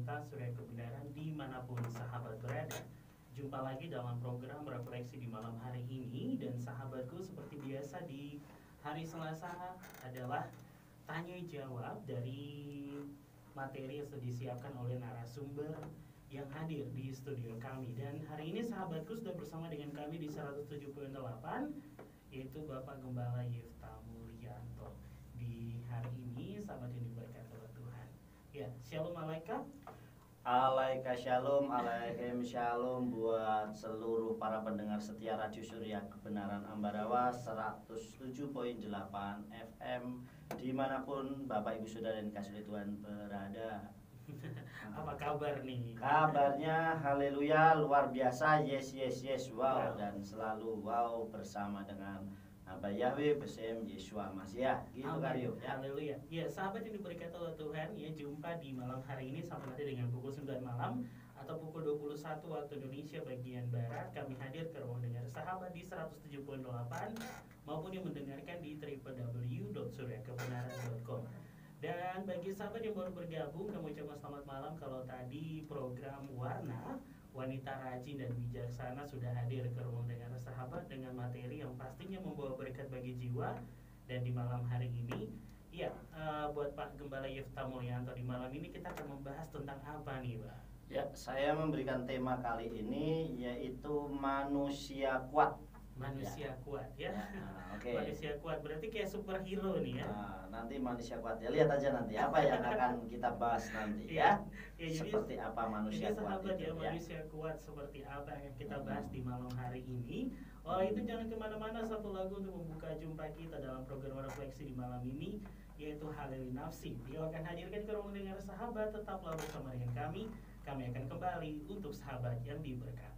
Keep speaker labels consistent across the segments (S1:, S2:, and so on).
S1: komunitas Surya Kebenaran dimanapun sahabat berada. Jumpa lagi dalam program refleksi di malam hari ini. Dan sahabatku, seperti biasa di hari Selasa adalah tanya jawab dari materi yang sudah disiapkan oleh narasumber yang hadir di studio kami. Dan hari ini sahabatku sudah bersama dengan kami di 107.8, yaitu Bapak Gembala Yifta Mulyanto. Di hari ini sahabat yang diberkati oleh Tuhan. Ya, Shalom Alaika.
S2: Alaika Shalom, Alaikum Shalom buat seluruh para pendengar setia Radio Surya Kebenaran Ambarawa 107.8 FM dimanapun Bapak Ibu Saudara dan kasih Tuhan berada.
S1: Apa kabar nih?
S2: Kabarnya haleluya, luar biasa, yes, wow, dan selalu wow bersama dengan Abah Yahweh bersama Yesua Masih ya, gitu Karyo ya.
S1: Haleluya. Ya, sahabat yang diberkati oleh Tuhan, ya jumpa di malam hari ini sampai nanti dengan pukul 9 malam atau pukul 21 waktu Indonesia bagian Barat. Kami hadir ke ruang dengar sahabat di 107.8 maupun yang mendengarkan di www.suryakebenaran.com. Dan bagi sahabat yang baru bergabung, kami ucapkan selamat malam. Kalau tadi program Warna Wanita Rajin dan Bijaksana sudah hadir ke ruang dengar sahabat dengan materi yang pastinya membawa berkat bagi jiwa. Dan di malam hari ini, ya buat Pak Gembala Yifta Mulyanto, di malam ini kita akan membahas tentang apa nih, Pak?
S2: Ya, saya memberikan tema kali ini yaitu manusia kuat.
S1: Manusia kuat ya.
S2: Okay.
S1: Manusia kuat berarti kayak superhero nih ya.
S2: Nanti manusia kuat ya, lihat aja nanti apa yang akan kita bahas nanti ya. Seperti
S1: jadi,
S2: apa manusia kuat
S1: sahabat
S2: itu
S1: ya, manusia kuat seperti apa yang akan kita bahas di malam hari ini. Itu jangan kemana-mana, satu lagu untuk membuka jumpa kita dalam program refleksi di malam ini, yaitu Halil Nafsi. Dia akan hadirkan ke ruang dengar sahabat. Tetaplah bersama dengan kami. Kami akan kembali untuk sahabat yang diberkati.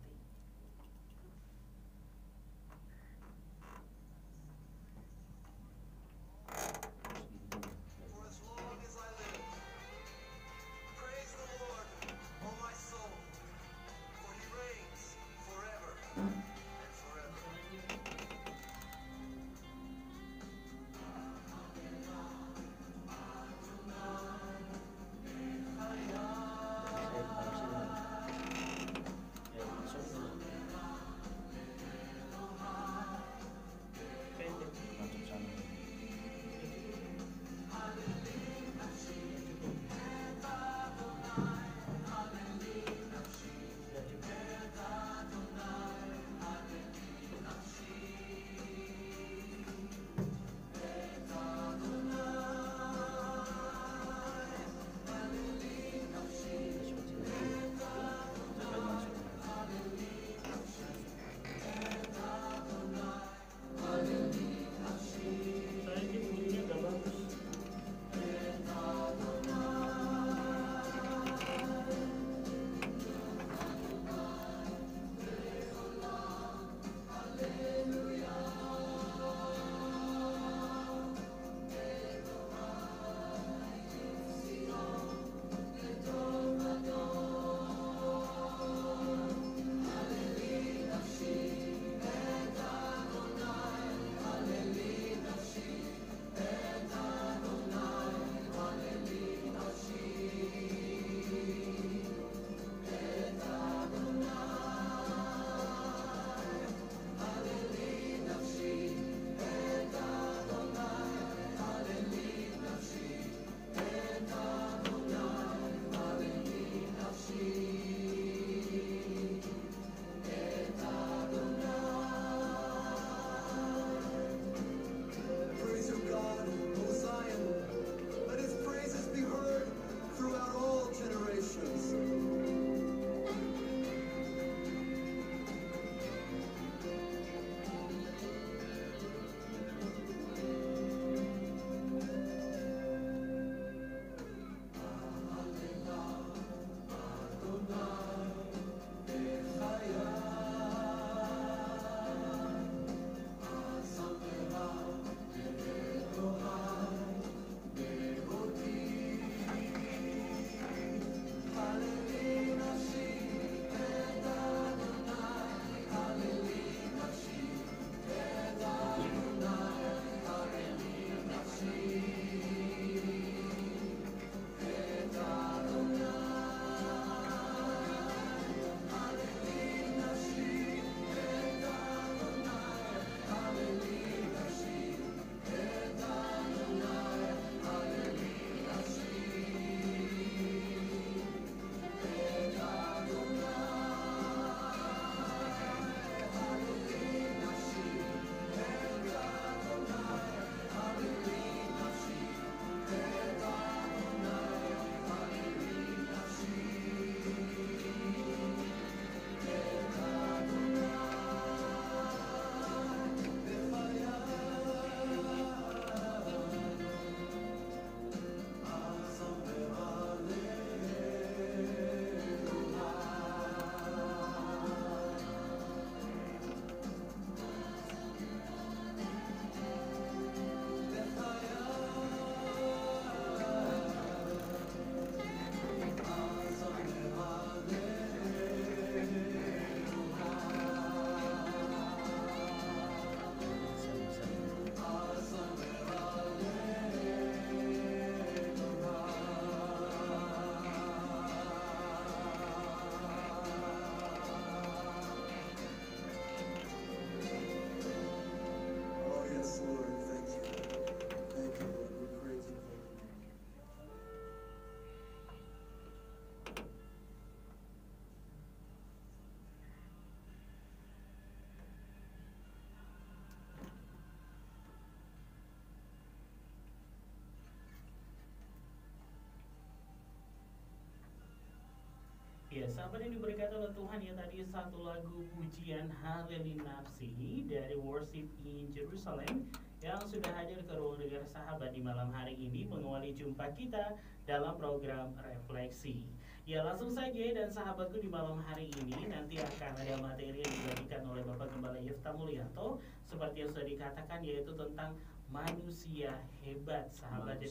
S1: Ya, sahabat yang diberkati oleh Tuhan, ya tadi satu lagu pujian Haleli Nafsi dari Worship in Jerusalem yang sudah hadir ke ruang dengar sahabat di malam hari ini mengawali jumpa kita dalam program refleksi. Ya, langsung saja dan sahabatku, di malam hari ini nanti akan ada materi yang dibagikan oleh Bapak Gembala Yefta Mulyanto seperti yang sudah dikatakan, yaitu tentang manusia hebat, sahabat.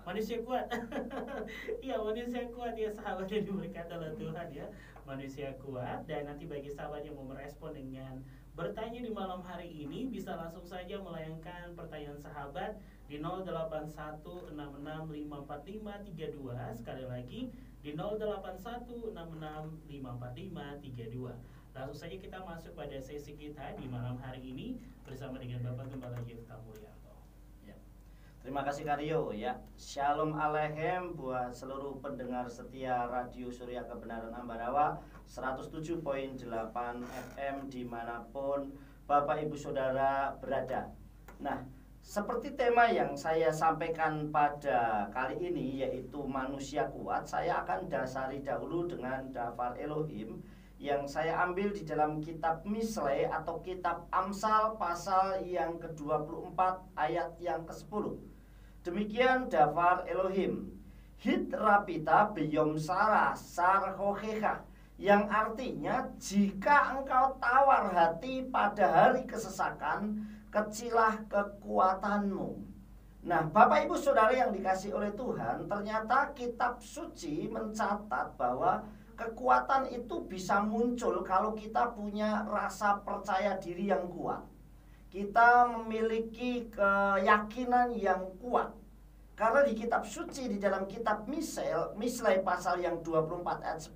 S1: Manusia kuat. Iya, manusia kuat ya sahabat yang diberkati oleh Tuhan ya. Manusia kuat. Dan nanti bagi sahabat yang mau merespon dengan bertanya di malam hari ini, bisa langsung saja melayangkan pertanyaan sahabat di 0816654532. Sekali lagi di 0816654532. Langsung saja kita masuk pada sesi kita di malam hari ini bersama dengan Bapak Gembala Yefta Mulyanto.
S2: Terima kasih Karyo ya. Shalom Aleichem buat seluruh pendengar setia Radio Surya Kebenaran Ambarawa 107.8 FM dimanapun Bapak Ibu Saudara berada. Nah, seperti tema yang saya sampaikan pada kali ini, yaitu manusia kuat, saya akan dasari dahulu dengan Dafar Elohim yang saya ambil di dalam kitab Misle atau kitab Amsal pasal yang ke-24 ayat yang ke-10. Demikian Dafar Elohim, Hit rapita beyom sarah sarhoheha, yang artinya jika engkau tawar hati pada hari kesesakan, kecilah kekuatanmu. Nah, Bapak Ibu Saudara yang dikasihi oleh Tuhan, ternyata kitab suci mencatat bahwa kekuatan itu bisa muncul kalau kita punya rasa percaya diri yang kuat. Kita memiliki keyakinan yang kuat. Karena di kitab suci, di dalam kitab Misle pasal yang 24 ayat 10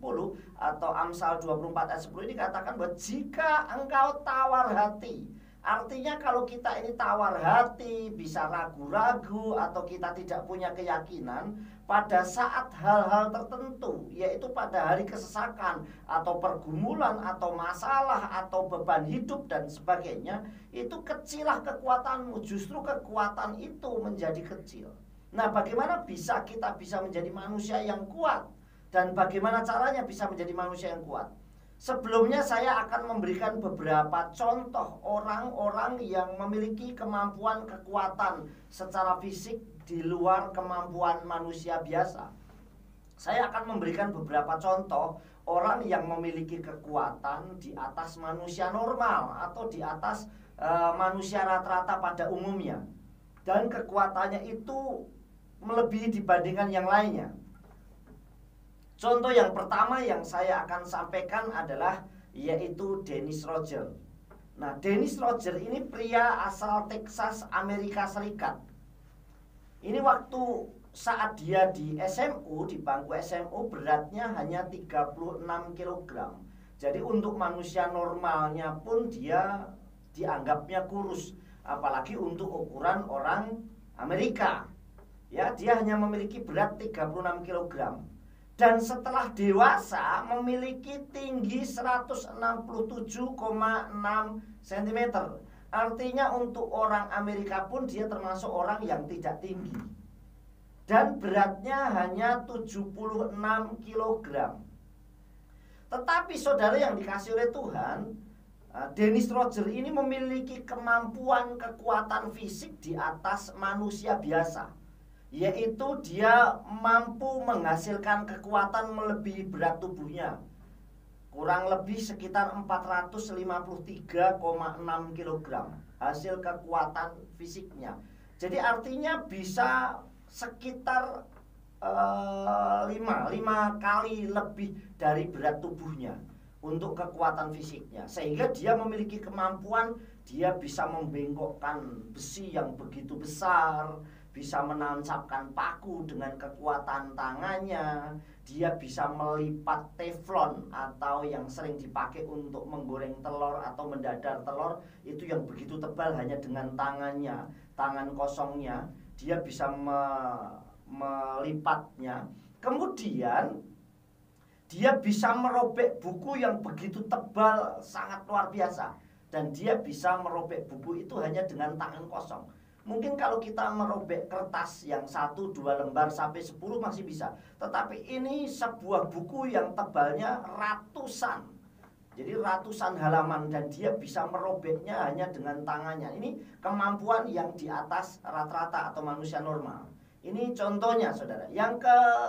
S2: atau Amsal 24 ayat 10 ini dikatakan bahwa jika engkau tawar hati. Artinya kalau kita ini tawar hati, bisa ragu-ragu atau kita tidak punya keyakinan pada saat hal-hal tertentu, yaitu pada hari kesesakan atau pergumulan atau masalah atau beban hidup dan sebagainya, itu kecilah kekuatanmu. Justru kekuatan itu menjadi kecil. Nah, bagaimana kita bisa menjadi manusia yang kuat? Dan bagaimana caranya bisa menjadi manusia yang kuat? Sebelumnya saya akan memberikan beberapa contoh orang-orang yang memiliki kemampuan kekuatan secara fisik di luar kemampuan manusia biasa. Saya akan memberikan beberapa contoh orang yang memiliki kekuatan di atas manusia normal atau di atas manusia rata-rata pada umumnya. Dan kekuatannya itu melebihi dibandingkan yang lainnya. Contoh yang pertama yang saya akan sampaikan adalah yaitu Dennis Roger. Nah, Dennis Roger ini pria asal Texas, Amerika Serikat. Ini waktu saat dia di SMU, di bangku SMU, beratnya hanya 36 kg. Jadi untuk manusia normalnya pun dia dianggapnya kurus, apalagi untuk ukuran orang Amerika. Ya, dia hanya memiliki berat 36 kg. Dan setelah dewasa memiliki tinggi 167,6 cm. Artinya untuk orang Amerika pun dia termasuk orang yang tidak tinggi. Dan beratnya hanya 76 kg. Tetapi saudara yang dikasihi oleh Tuhan, Dennis Roger ini memiliki kemampuan kekuatan fisik di atas manusia biasa, yaitu dia mampu menghasilkan kekuatan melebihi berat tubuhnya, kurang lebih sekitar 453,6 kg hasil kekuatan fisiknya. Jadi artinya bisa sekitar 5 kali lebih dari berat tubuhnya untuk kekuatan fisiknya. Sehingga dia memiliki kemampuan, dia bisa membengkokkan besi yang begitu besar, bisa menancapkan paku dengan kekuatan tangannya. Dia bisa melipat teflon atau yang sering dipakai untuk menggoreng telur atau mendadar telur, itu yang begitu tebal hanya dengan tangannya, tangan kosongnya. Dia bisa melipatnya. Kemudian dia bisa merobek buku yang begitu tebal, sangat luar biasa. Dan dia bisa merobek buku itu hanya dengan tangan kosong. Mungkin kalau kita merobek kertas yang 1, 2 lembar sampai 10 masih bisa. Tetapi ini sebuah buku yang tebalnya ratusan. Jadi ratusan halaman dan dia bisa merobeknya hanya dengan tangannya. Ini kemampuan yang di atas rata-rata atau manusia normal. Ini contohnya saudara.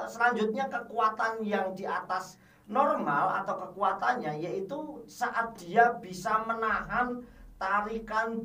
S2: Selanjutnya kekuatan yang di atas normal atau kekuatannya yaitu saat dia bisa menahan tarikan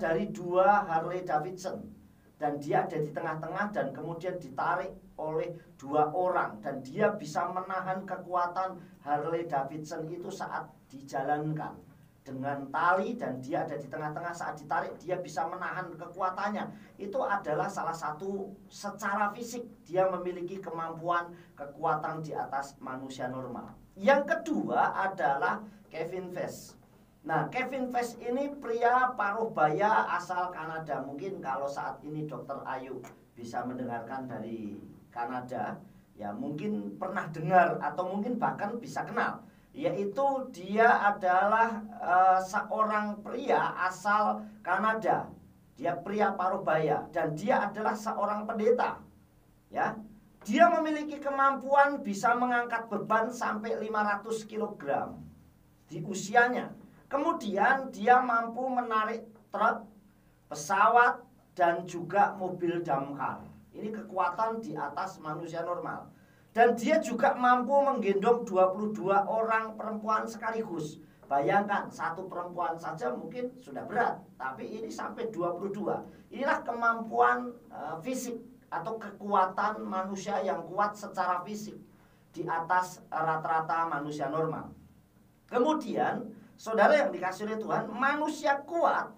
S2: dari dua Harley Davidson, dan dia ada di tengah-tengah dan kemudian ditarik oleh 2 orang, dan dia bisa menahan kekuatan Harley Davidson itu saat dijalankan dengan tali, dan dia ada di tengah-tengah saat ditarik dia bisa menahan kekuatannya. Itu adalah salah satu secara fisik dia memiliki kekuatan di atas manusia normal. Yang kedua adalah Kevin Fast. Nah, Kevin Fast ini pria paruh baya asal Kanada. Mungkin kalau saat ini Dr. Ayu bisa mendengarkan dari Kanada, ya mungkin pernah dengar atau mungkin bahkan bisa kenal. Yaitu dia adalah seorang pria asal Kanada. Dia pria paruh baya dan dia adalah seorang pendeta. Ya, dia memiliki kemampuan bisa mengangkat beban sampai 500 kg di usianya. Kemudian dia mampu menarik truk, pesawat, dan juga mobil damkar. Ini kekuatan di atas manusia normal. Dan dia juga mampu menggendong 22 orang perempuan sekaligus. Bayangkan, satu perempuan saja mungkin sudah berat, tapi ini sampai 22. Inilah kemampuan fisik atau kekuatan manusia yang kuat secara fisik di atas rata-rata manusia normal. Kemudian saudara yang dikasih oleh Tuhan, manusia kuat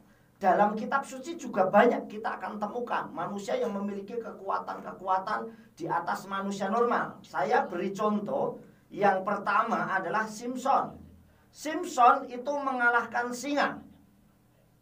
S2: dalam kitab suci juga banyak kita akan temukan manusia yang memiliki kekuatan-kekuatan di atas manusia normal. Saya beri contoh, yang pertama adalah Simpson. Simpson itu mengalahkan singa.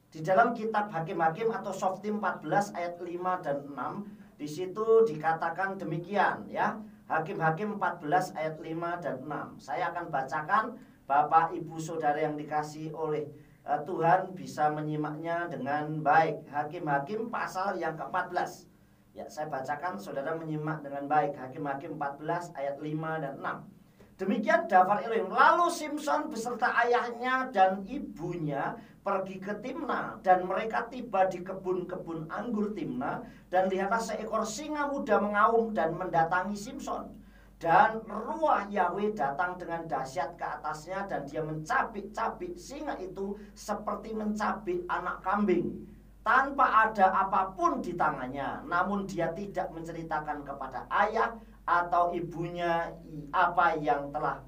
S2: Di dalam kitab Hakim-Hakim atau Shoftim 14 ayat 5 dan 6, di situ dikatakan demikian ya. Hakim-Hakim 14 ayat 5 dan 6. Saya akan bacakan. Bapak, Ibu, Saudara yang dikasih oleh Tuhan bisa menyimaknya dengan baik. Hakim-Hakim pasal yang ke-14. Ya, saya bacakan, saudara menyimak dengan baik. Hakim-Hakim 14 ayat 5 dan 6. Demikian daftar Elohim. Lalu Simpson beserta ayahnya dan ibunya pergi ke Timna, dan mereka tiba di kebun-kebun anggur Timna, dan lihatlah seekor singa muda mengaum dan mendatangi Simpson. Dan ruah Yahweh datang dengan dahsyat ke atasnya, dan dia mencabik-cabik singa itu seperti mencabik anak kambing, tanpa ada apapun di tangannya. Namun dia tidak menceritakan kepada ayah atau ibunya apa yang telah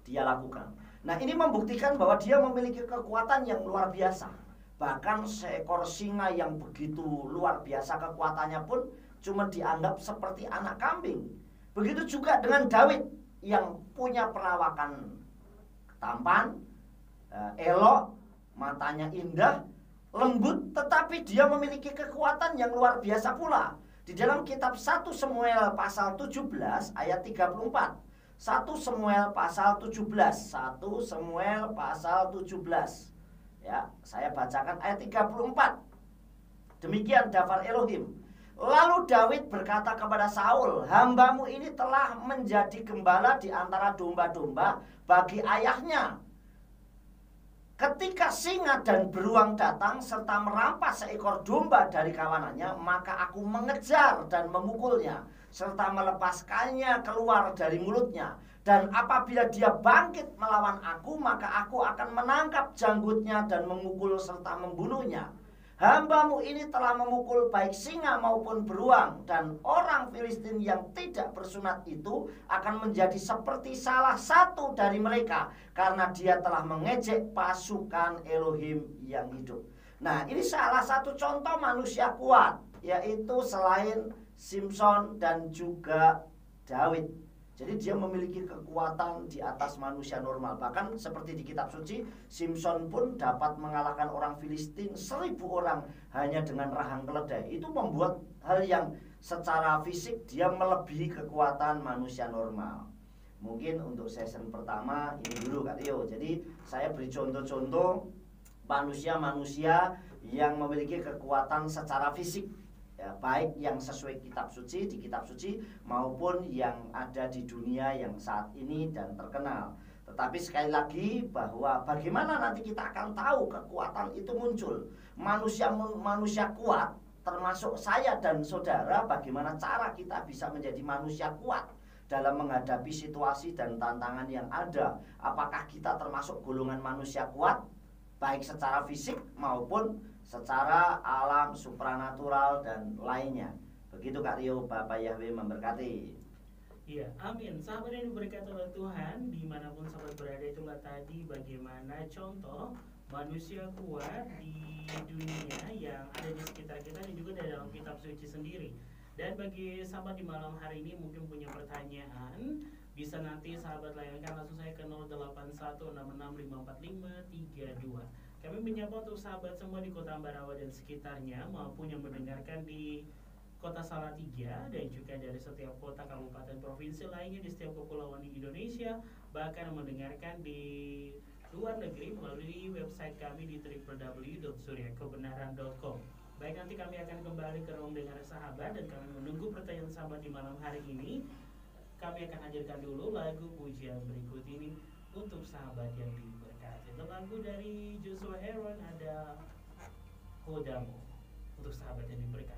S2: dia lakukan. Nah, ini membuktikan bahwa dia memiliki kekuatan yang luar biasa. Bahkan seekor singa yang begitu luar biasa kekuatannya pun cuma dianggap seperti anak kambing. Begitu juga dengan Daud yang punya perawakan tampan, elok, matanya indah, lembut, tetapi dia memiliki kekuatan yang luar biasa pula. Di dalam kitab 1 Samuel pasal 17 ayat 34. 1 Samuel pasal 17. 1 Samuel pasal 17. Ya, saya bacakan ayat 34. Demikian daftar Elohim. Lalu Daud berkata kepada Saul, hambamu ini telah menjadi gembala di antara domba-domba bagi ayahnya. Ketika singa dan beruang datang serta merampas seekor domba dari kawanannya, maka aku mengejar dan memukulnya, serta melepaskannya keluar dari mulutnya. Dan apabila dia bangkit melawan aku, maka aku akan menangkap janggutnya dan memukul serta membunuhnya. Hambamu ini telah memukul baik singa maupun beruang, dan orang Filistin yang tidak bersunat itu akan menjadi seperti salah satu dari mereka, karena dia telah mengejek pasukan Elohim yang hidup. Nah, ini salah satu contoh manusia kuat, yaitu selain Simpson dan juga Daud. Jadi dia memiliki kekuatan di atas manusia normal. Bahkan seperti di kitab suci, Simpson pun dapat mengalahkan orang Filistin 1000 orang hanya dengan rahang keledai. Itu membuat hal yang secara fisik dia melebihi kekuatan manusia normal. Mungkin untuk season pertama ini dulu Kak Tio. Jadi saya beri contoh-contoh manusia-manusia yang memiliki kekuatan secara fisik, ya, baik yang sesuai kitab suci di kitab suci maupun yang ada di dunia yang saat ini dan terkenal. Tetapi sekali lagi bahwa bagaimana nanti kita akan tahu kekuatan itu muncul. Manusia kuat termasuk saya dan saudara, bagaimana cara kita bisa menjadi manusia kuat dalam menghadapi situasi dan tantangan yang ada. Apakah kita termasuk golongan manusia kuat baik secara fisik maupun secara alam, supranatural dan lainnya. Begitu Kak Rio, Bapak Yahweh memberkati.
S1: Iya, amin. Sahabat yang diberkati oleh Tuhan, dimanapun sahabat berada, itulah tadi bagaimana contoh manusia kuat di dunia yang ada di sekitar kita dan juga di dalam kitab suci sendiri. Dan bagi sahabat di malam hari ini mungkin punya pertanyaan, bisa nanti sahabat layangkan langsung saya ke 0816654532. Kami menyapa untuk sahabat semua di Kota Ambarawa dan sekitarnya maupun yang mendengarkan di Kota Salatiga dan juga dari setiap kota, kabupaten, provinsi lainnya di setiap kepulauan di Indonesia, bahkan mendengarkan di luar negeri melalui website kami di www.suryakebenaran.com. Baik, nanti kami akan kembali ke ruang dengar sahabat dan kami menunggu pertanyaan sahabat di malam hari ini. Kami akan hadirkan dulu lagu pujian berikut ini untuk sahabat yang diberkati. Lagu dari Joshua Aaron, ada Kodamu untuk sahabat yang diberkati.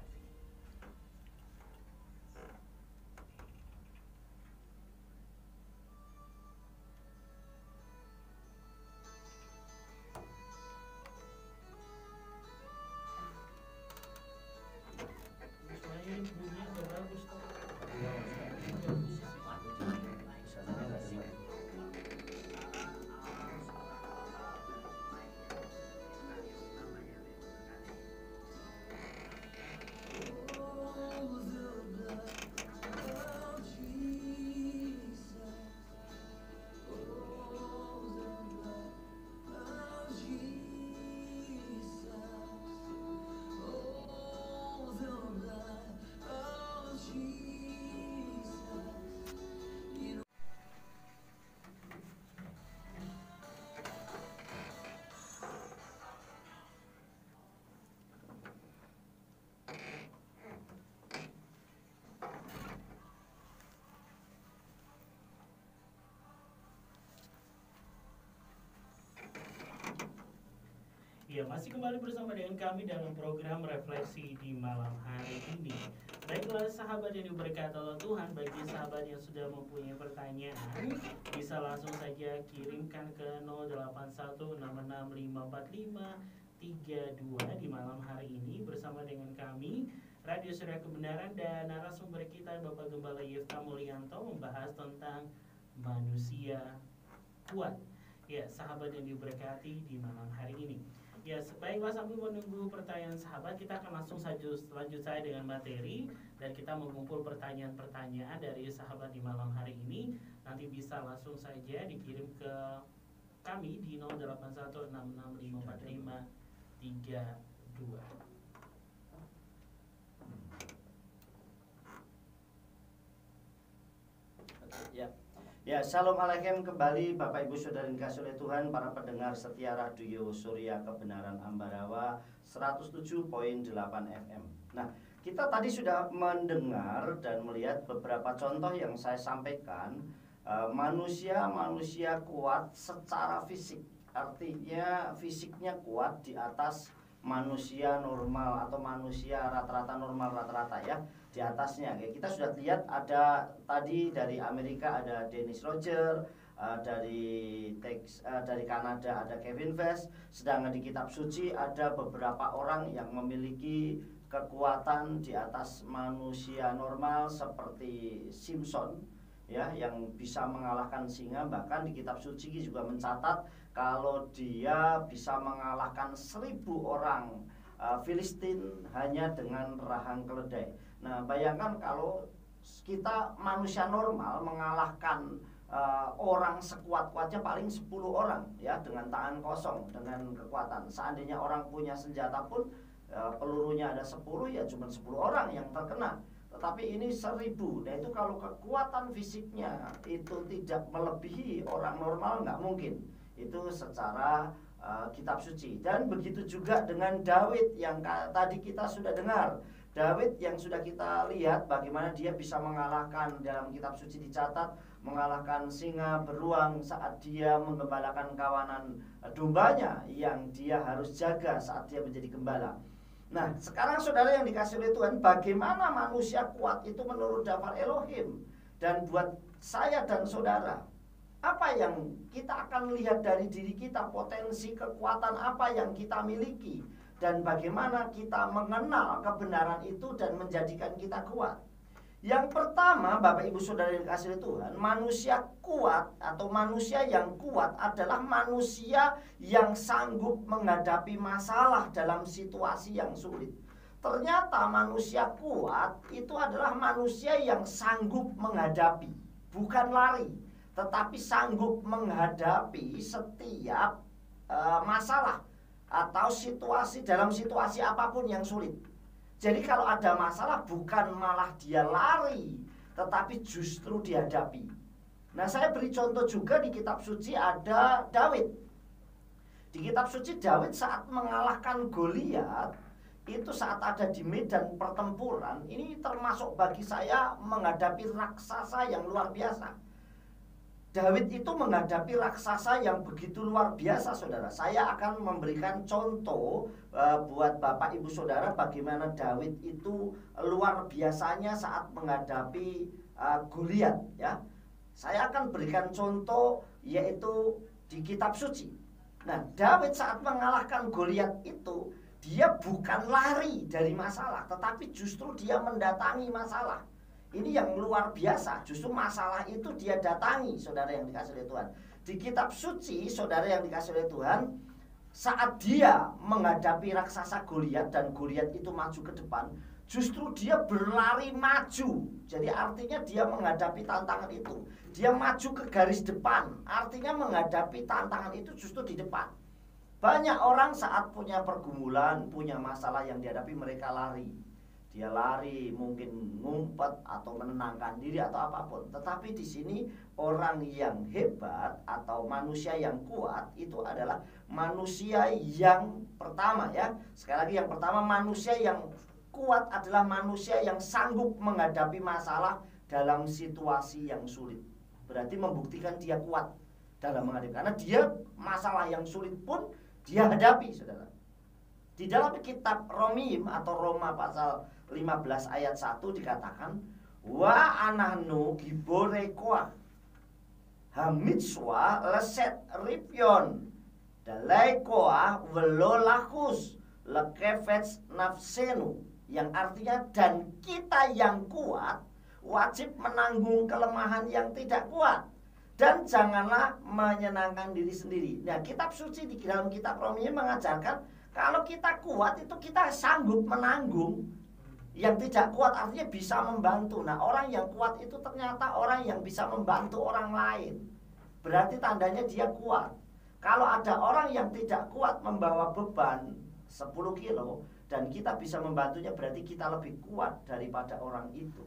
S1: Bunyinya udah bagus tuh. Ya, masih kembali bersama dengan kami dalam program Refleksi di malam hari ini. Baiklah sahabat yang diberkati oleh Tuhan, bagi sahabat yang sudah mempunyai pertanyaan, bisa langsung saja kirimkan ke 0816654532 di malam hari ini bersama dengan kami, Radio Surya Kebenaran, dan narasumber kita Bapak Gembala Yefta Mulyanto membahas tentang manusia kuat. Ya, sahabat yang diberkati di malam hari ini. Ya, baiklah, sambil menunggu pertanyaan sahabat, kita akan langsung lanjut saya dengan materi dan kita mengumpul pertanyaan-pertanyaan dari sahabat di malam hari ini. Nanti bisa langsung saja dikirim ke kami di 0816654532.
S2: Ya, Shalom Alaikum kembali Bapak Ibu Saudara yang dikasihi oleh Tuhan, para pendengar setia Radio Surya Kebenaran Ambarawa 107.8 FM. Nah, kita tadi sudah mendengar dan melihat beberapa contoh yang saya sampaikan. Manusia kuat secara fisik, artinya fisiknya kuat di atas manusia normal atau manusia rata-rata normal ya, di atasnya. Kita sudah lihat ada tadi dari Amerika ada Dennis Roger, dari Kanada ada Kevin Vest, sedangkan di kitab suci ada beberapa orang yang memiliki kekuatan di atas manusia normal seperti Simpson, ya, yang bisa mengalahkan singa. Bahkan di kitab suci juga mencatat kalau dia bisa mengalahkan 1.000 orang Filistin hanya dengan rahang keledai. Nah, bayangkan kalau kita manusia normal mengalahkan orang sekuat-kuatnya paling 10 orang, ya, dengan tangan kosong, dengan kekuatan. Seandainya orang punya senjata pun pelurunya ada 10, ya cuma 10 orang yang terkena. Tetapi ini 1.000. Nah, itu kalau kekuatan fisiknya itu tidak melebihi orang normal, nggak mungkin. Itu secara kitab suci. Dan begitu juga dengan Daud yang tadi kita sudah dengar. Daud yang sudah kita lihat bagaimana dia bisa mengalahkan, dalam kitab suci dicatat, mengalahkan singa beruang saat dia menggembalakan kawanan dombanya yang dia harus jaga saat dia menjadi gembala. Nah, sekarang saudara yang dikasih oleh Tuhan, bagaimana manusia kuat itu menurut daftar Elohim. Dan buat saya dan saudara, apa yang kita akan lihat dari diri kita, potensi kekuatan apa yang kita miliki, dan bagaimana kita mengenal kebenaran itu dan menjadikan kita kuat. Yang pertama, Bapak Ibu Saudara yang dikasihi Tuhan, manusia kuat atau manusia yang kuat adalah manusia yang sanggup menghadapi masalah dalam situasi yang sulit. Ternyata manusia kuat itu adalah manusia yang sanggup menghadapi, bukan lari, tetapi sanggup menghadapi setiap masalah atau situasi, dalam situasi apapun yang sulit. Jadi kalau ada masalah bukan malah dia lari, tetapi justru dihadapi. Nah, saya beri contoh juga di kitab suci ada Daud. Di kitab suci Daud saat mengalahkan Goliat, itu saat ada di medan pertempuran, ini termasuk bagi saya menghadapi raksasa yang luar biasa. Daud itu menghadapi raksasa yang begitu luar biasa, saudara. Saya akan memberikan contoh buat Bapak Ibu Saudara bagaimana Daud itu luar biasanya saat menghadapi Goliat, ya. Saya akan berikan contoh yaitu di kitab suci. Nah, Daud saat mengalahkan Goliat itu dia bukan lari dari masalah, tetapi justru dia mendatangi masalah. Ini yang luar biasa, justru masalah itu dia datangi, saudara yang dikasihi oleh Tuhan. Di kitab suci, saudara yang dikasihi oleh Tuhan, saat dia menghadapi raksasa Goliat dan Goliat itu maju ke depan, justru dia berlari maju. Jadi artinya dia menghadapi tantangan itu, dia maju ke garis depan, artinya menghadapi tantangan itu justru di depan. Banyak orang saat punya pergumulan, punya masalah yang dihadapi, mereka lari. Dia lari, mungkin ngumpet atau menenangkan diri atau apapun. Tetapi di sini orang yang hebat atau manusia yang kuat itu adalah manusia yang pertama, ya. Sekali lagi, yang pertama, manusia yang kuat adalah manusia yang sanggup menghadapi masalah dalam situasi yang sulit. Berarti membuktikan dia kuat dalam menghadapi, karena dia masalah yang sulit pun dia hadapi, saudara. Di dalam kitab Romim atau Roma pasal 15 ayat 1 dikatakan, wa anahnu gibore koah hamitswa leset ripion dalai koah velolakus lekefets nafsenu, yang artinya dan kita yang kuat wajib menanggung kelemahan yang tidak kuat, dan janganlah menyenangkan diri sendiri. Nah, kitab suci di dalam kitab Romi mengajarkan kalau kita kuat itu kita sanggup menanggung. Yang tidak kuat artinya bisa membantu. Nah, orang yang kuat itu ternyata orang yang bisa membantu orang lain. Berarti tandanya dia kuat. Kalau ada orang yang tidak kuat membawa beban 10 kilo dan kita bisa membantunya, berarti kita lebih kuat daripada orang itu.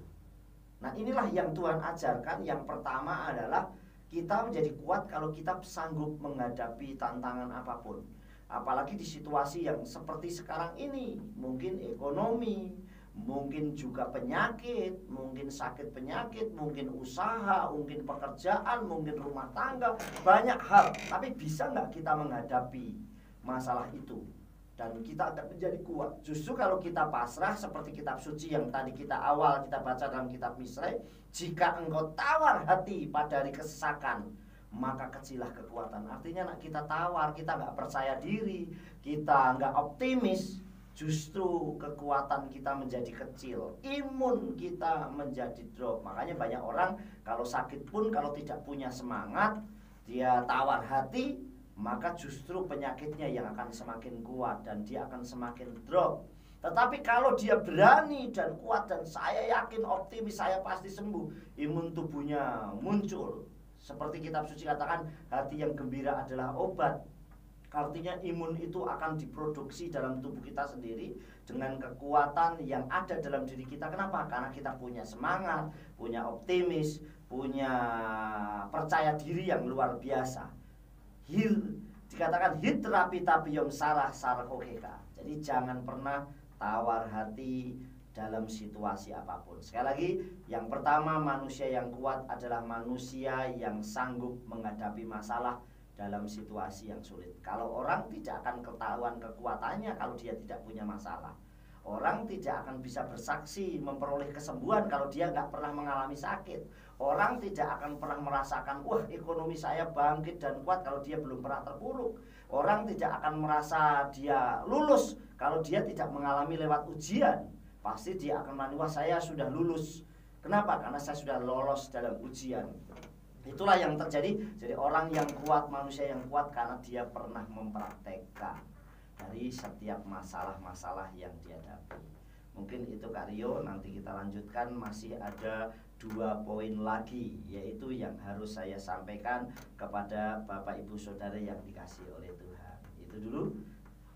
S2: Nah, inilah yang Tuhan ajarkan. Yang pertama adalah kita menjadi kuat kalau kita sanggup menghadapi tantangan apapun. Apalagi di situasi yang seperti sekarang ini, mungkin ekonomi, mungkin juga penyakit, mungkin sakit penyakit, mungkin usaha, mungkin pekerjaan, mungkin rumah tangga, banyak hal. Tapi bisa nggak kita menghadapi masalah itu dan kita akan menjadi kuat? Justru kalau kita pasrah seperti kitab suci yang tadi kita baca dalam kitab Misrai, jika engkau tawar hati pada hari kesesakan, maka kecilah kekuatan. Artinya kita tawar, kita nggak percaya diri, kita nggak optimis, justru kekuatan kita menjadi kecil, imun kita menjadi drop. Makanya banyak orang kalau sakit pun kalau tidak punya semangat, dia tawar hati, maka justru penyakitnya yang akan semakin kuat dan dia akan semakin drop. Tetapi kalau dia berani dan kuat dan saya yakin optimis saya pasti sembuh, imun tubuhnya muncul. Seperti kitab suci katakan, hati yang gembira adalah obat. Artinya imun itu akan diproduksi dalam tubuh kita sendiri dengan kekuatan yang ada dalam diri kita. Kenapa? Karena kita punya semangat, punya optimis, punya percaya diri yang luar biasa. Di dikatakan hitra pitapium sarah sarkokeka. Jadi jangan pernah tawar hati dalam situasi apapun. Sekali lagi, yang pertama, manusia yang kuat adalah manusia yang sanggup menghadapi masalah dalam situasi yang sulit. Kalau orang tidak akan ketahuan kekuatannya kalau dia tidak punya masalah. Orang tidak akan bisa bersaksi memperoleh kesembuhan kalau dia nggak pernah mengalami sakit. Orang tidak akan pernah merasakan, wah ekonomi saya bangkit dan kuat kalau dia belum pernah terpuruk. Orang tidak akan merasa dia lulus kalau dia tidak mengalami lewat ujian. Pasti dia akan menanyakan, wah saya sudah lulus. Kenapa? Karena saya sudah lolos dalam ujian. Itulah yang terjadi. Jadi orang yang kuat, manusia yang kuat karena dia pernah mempraktekkan dari setiap masalah-masalah yang dihadapi. Mungkin itu Kak Rio, nanti kita lanjutkan. Masih ada 2 poin lagi, yaitu yang harus saya sampaikan kepada Bapak Ibu Saudara yang dikasihi oleh Tuhan. Itu dulu.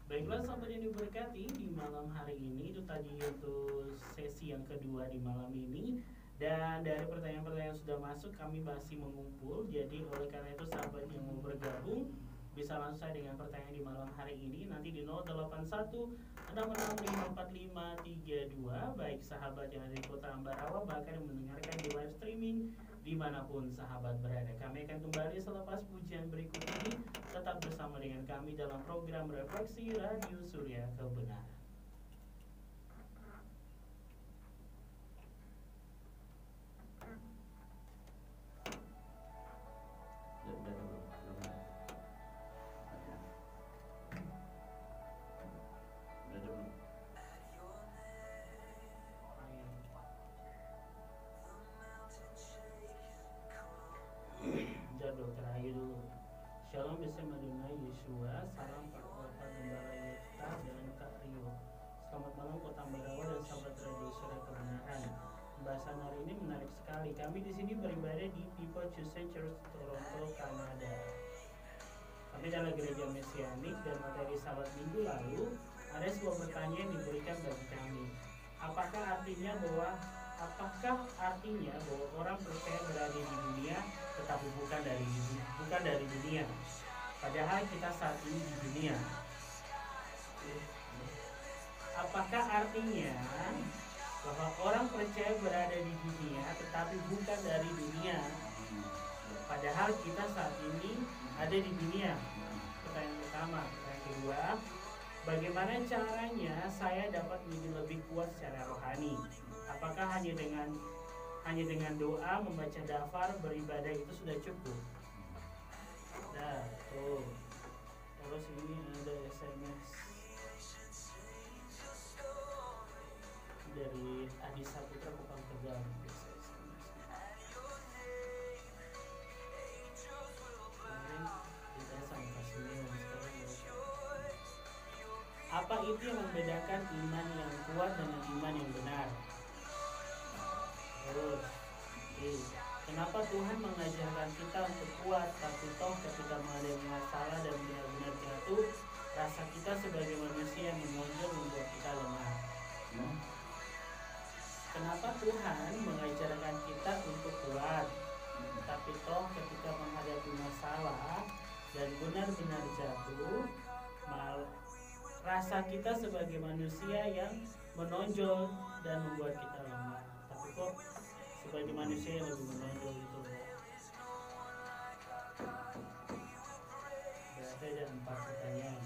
S1: Baiklah sahabat yang diberkati, di malam hari ini itu tadi untuk sesi yang kedua di malam ini. Dan dari pertanyaan-pertanyaan yang sudah masuk kami masih mengumpul. Jadi oleh karena itu sahabat yang mau bergabung bisa langsung saja dengan pertanyaan di malam hari ini. Nanti di 081 6654532. Baik sahabat yang ada di kota Ambarawa, bahkan yang mendengarkan di live streaming dimanapun sahabat berada. Kami akan kembali selepas pujian berikut ini. Tetap bersama dengan kami dalam program Refleksi Radio Surya Kebenaran. Shalom bersama dengan Yeshua. Salam Pak Gembala Yeta dan Kak Rio. Selamat malam Kota Ambarawa dan sahabat Radio Surya Kebenaran. Pembahasan hari ini menarik sekali. Kami di sini beribadah di People Chosen Church Toronto, Kanada. Kami adalah gereja mesianik dan materi sahabat minggu lalu ada sebuah pertanyaan yang diberikan bagi kami. Apakah artinya bahwa orang percaya berada di dunia tetapi bukan dari dunia, padahal kita saat ini di dunia? Apakah artinya bahwa orang percaya berada di dunia tetapi bukan dari dunia, padahal kita saat ini ada di dunia? Pertanyaan pertama. Pertanyaan kedua, bagaimana caranya saya dapat menjadi lebih kuat secara rohani? Apakah hanya dengan doa, membaca daftar, beribadah itu sudah cukup? Nah, terus ini ada SMS dari Adi Saputra Kupang Tegal. Apa itu yang membedakan iman yang kuat dengan iman yang benar? Terus, kenapa Tuhan mengajarkan kita untuk kuat, tapi toh ketika menghadapi masalah dan benar-benar jatuh, rasa kita sebagai manusia yang menonjol membuat kita lemah? Kenapa Tuhan mengajarkan kita untuk kuat, tapi toh ketika menghadapi masalah dan benar-benar jatuh, rasa kita sebagai manusia yang menonjol dan membuat kita lemah? Tapi kok sebagai manusia yang lebih menonjol itu? Berarti ada 4 pertanyaan.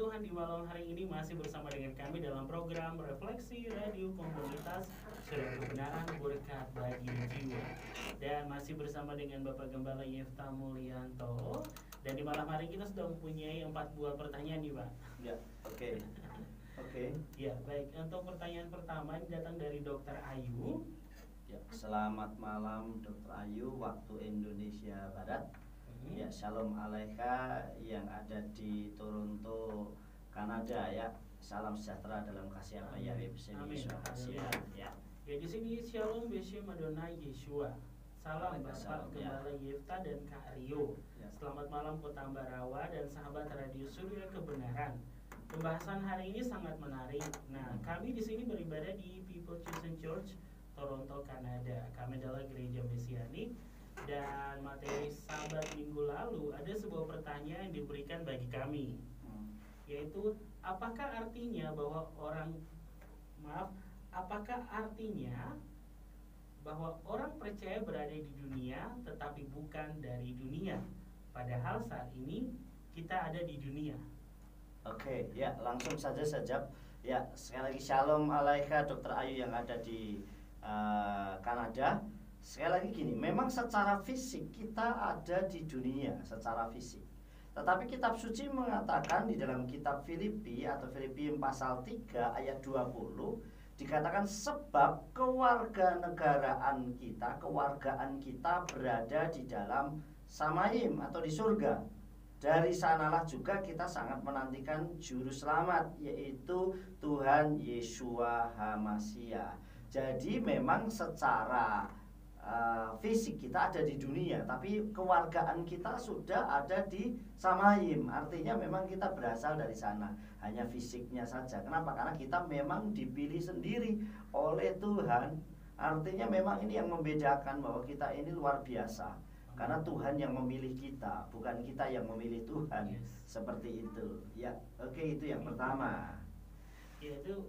S1: Tuhan, di malam hari ini masih bersama dengan kami dalam program Refleksi Radio Komunitas Suara Kebenaran Berkat Bagi Jiwa. Dan masih bersama dengan Bapak Gembala Yefta Mulyanto. Dan di malam hari kita sudah mempunyai 4 buah pertanyaan nih, Pak.
S2: Ya, oke. Oke.
S1: Ya, baik. Untuk pertanyaan pertama ini datang dari Dokter Ayu.
S2: Ya, selamat malam Dr. Ayu, waktu Indonesia Barat. Ya, shalom alaika yang ada di Toronto, Kanada ya. Salam sejahtera dalam kasih apa ya
S1: Amin.
S2: Ya.
S1: Ya, di sini Shalom Beshe Madonna Yeshua. Salam Bapak
S2: Salam, ya.
S1: Gembala Yefta dan Kak Rio.
S2: Ya.
S1: Selamat malam Kota Ambarawa dan sahabat Radio Surya Kebenaran. Pembahasan hari ini sangat menarik. Nah, kami di sini beribadah di People Chosen Church, Toronto, Kanada. Kami adalah gereja Mesianik. Dan materi sabat minggu lalu ada sebuah pertanyaan yang diberikan bagi kami, yaitu apakah artinya bahwa orang percaya berada di dunia tetapi bukan dari dunia, padahal saat ini kita ada di dunia.
S2: Oke, ya langsung saja sajab. Ya, sekali lagi shalom alaika Dr. Ayu yang ada di Kanada. Sekali lagi gini, memang secara fisik kita ada di dunia secara fisik. Tetapi kitab suci mengatakan di dalam kitab Filipi atau Filipi pasal 3 ayat 20 dikatakan sebab kewarganegaraan kita berada di dalam Samayim atau di surga. Dari sanalah juga kita sangat menantikan juru selamat, yaitu Tuhan Yeshua HaMashiach. Jadi memang secara fisik kita ada di dunia, tapi kewargaan kita sudah ada di Samayim. Artinya memang kita berasal dari sana, hanya fisiknya saja. Kenapa? Karena kita memang dipilih sendiri oleh Tuhan. Artinya memang ini yang membedakan bahwa kita ini luar biasa, karena Tuhan yang memilih kita, bukan kita yang memilih Tuhan. Seperti itu. Ya, oke, itu yang pertama.
S1: Ya, itu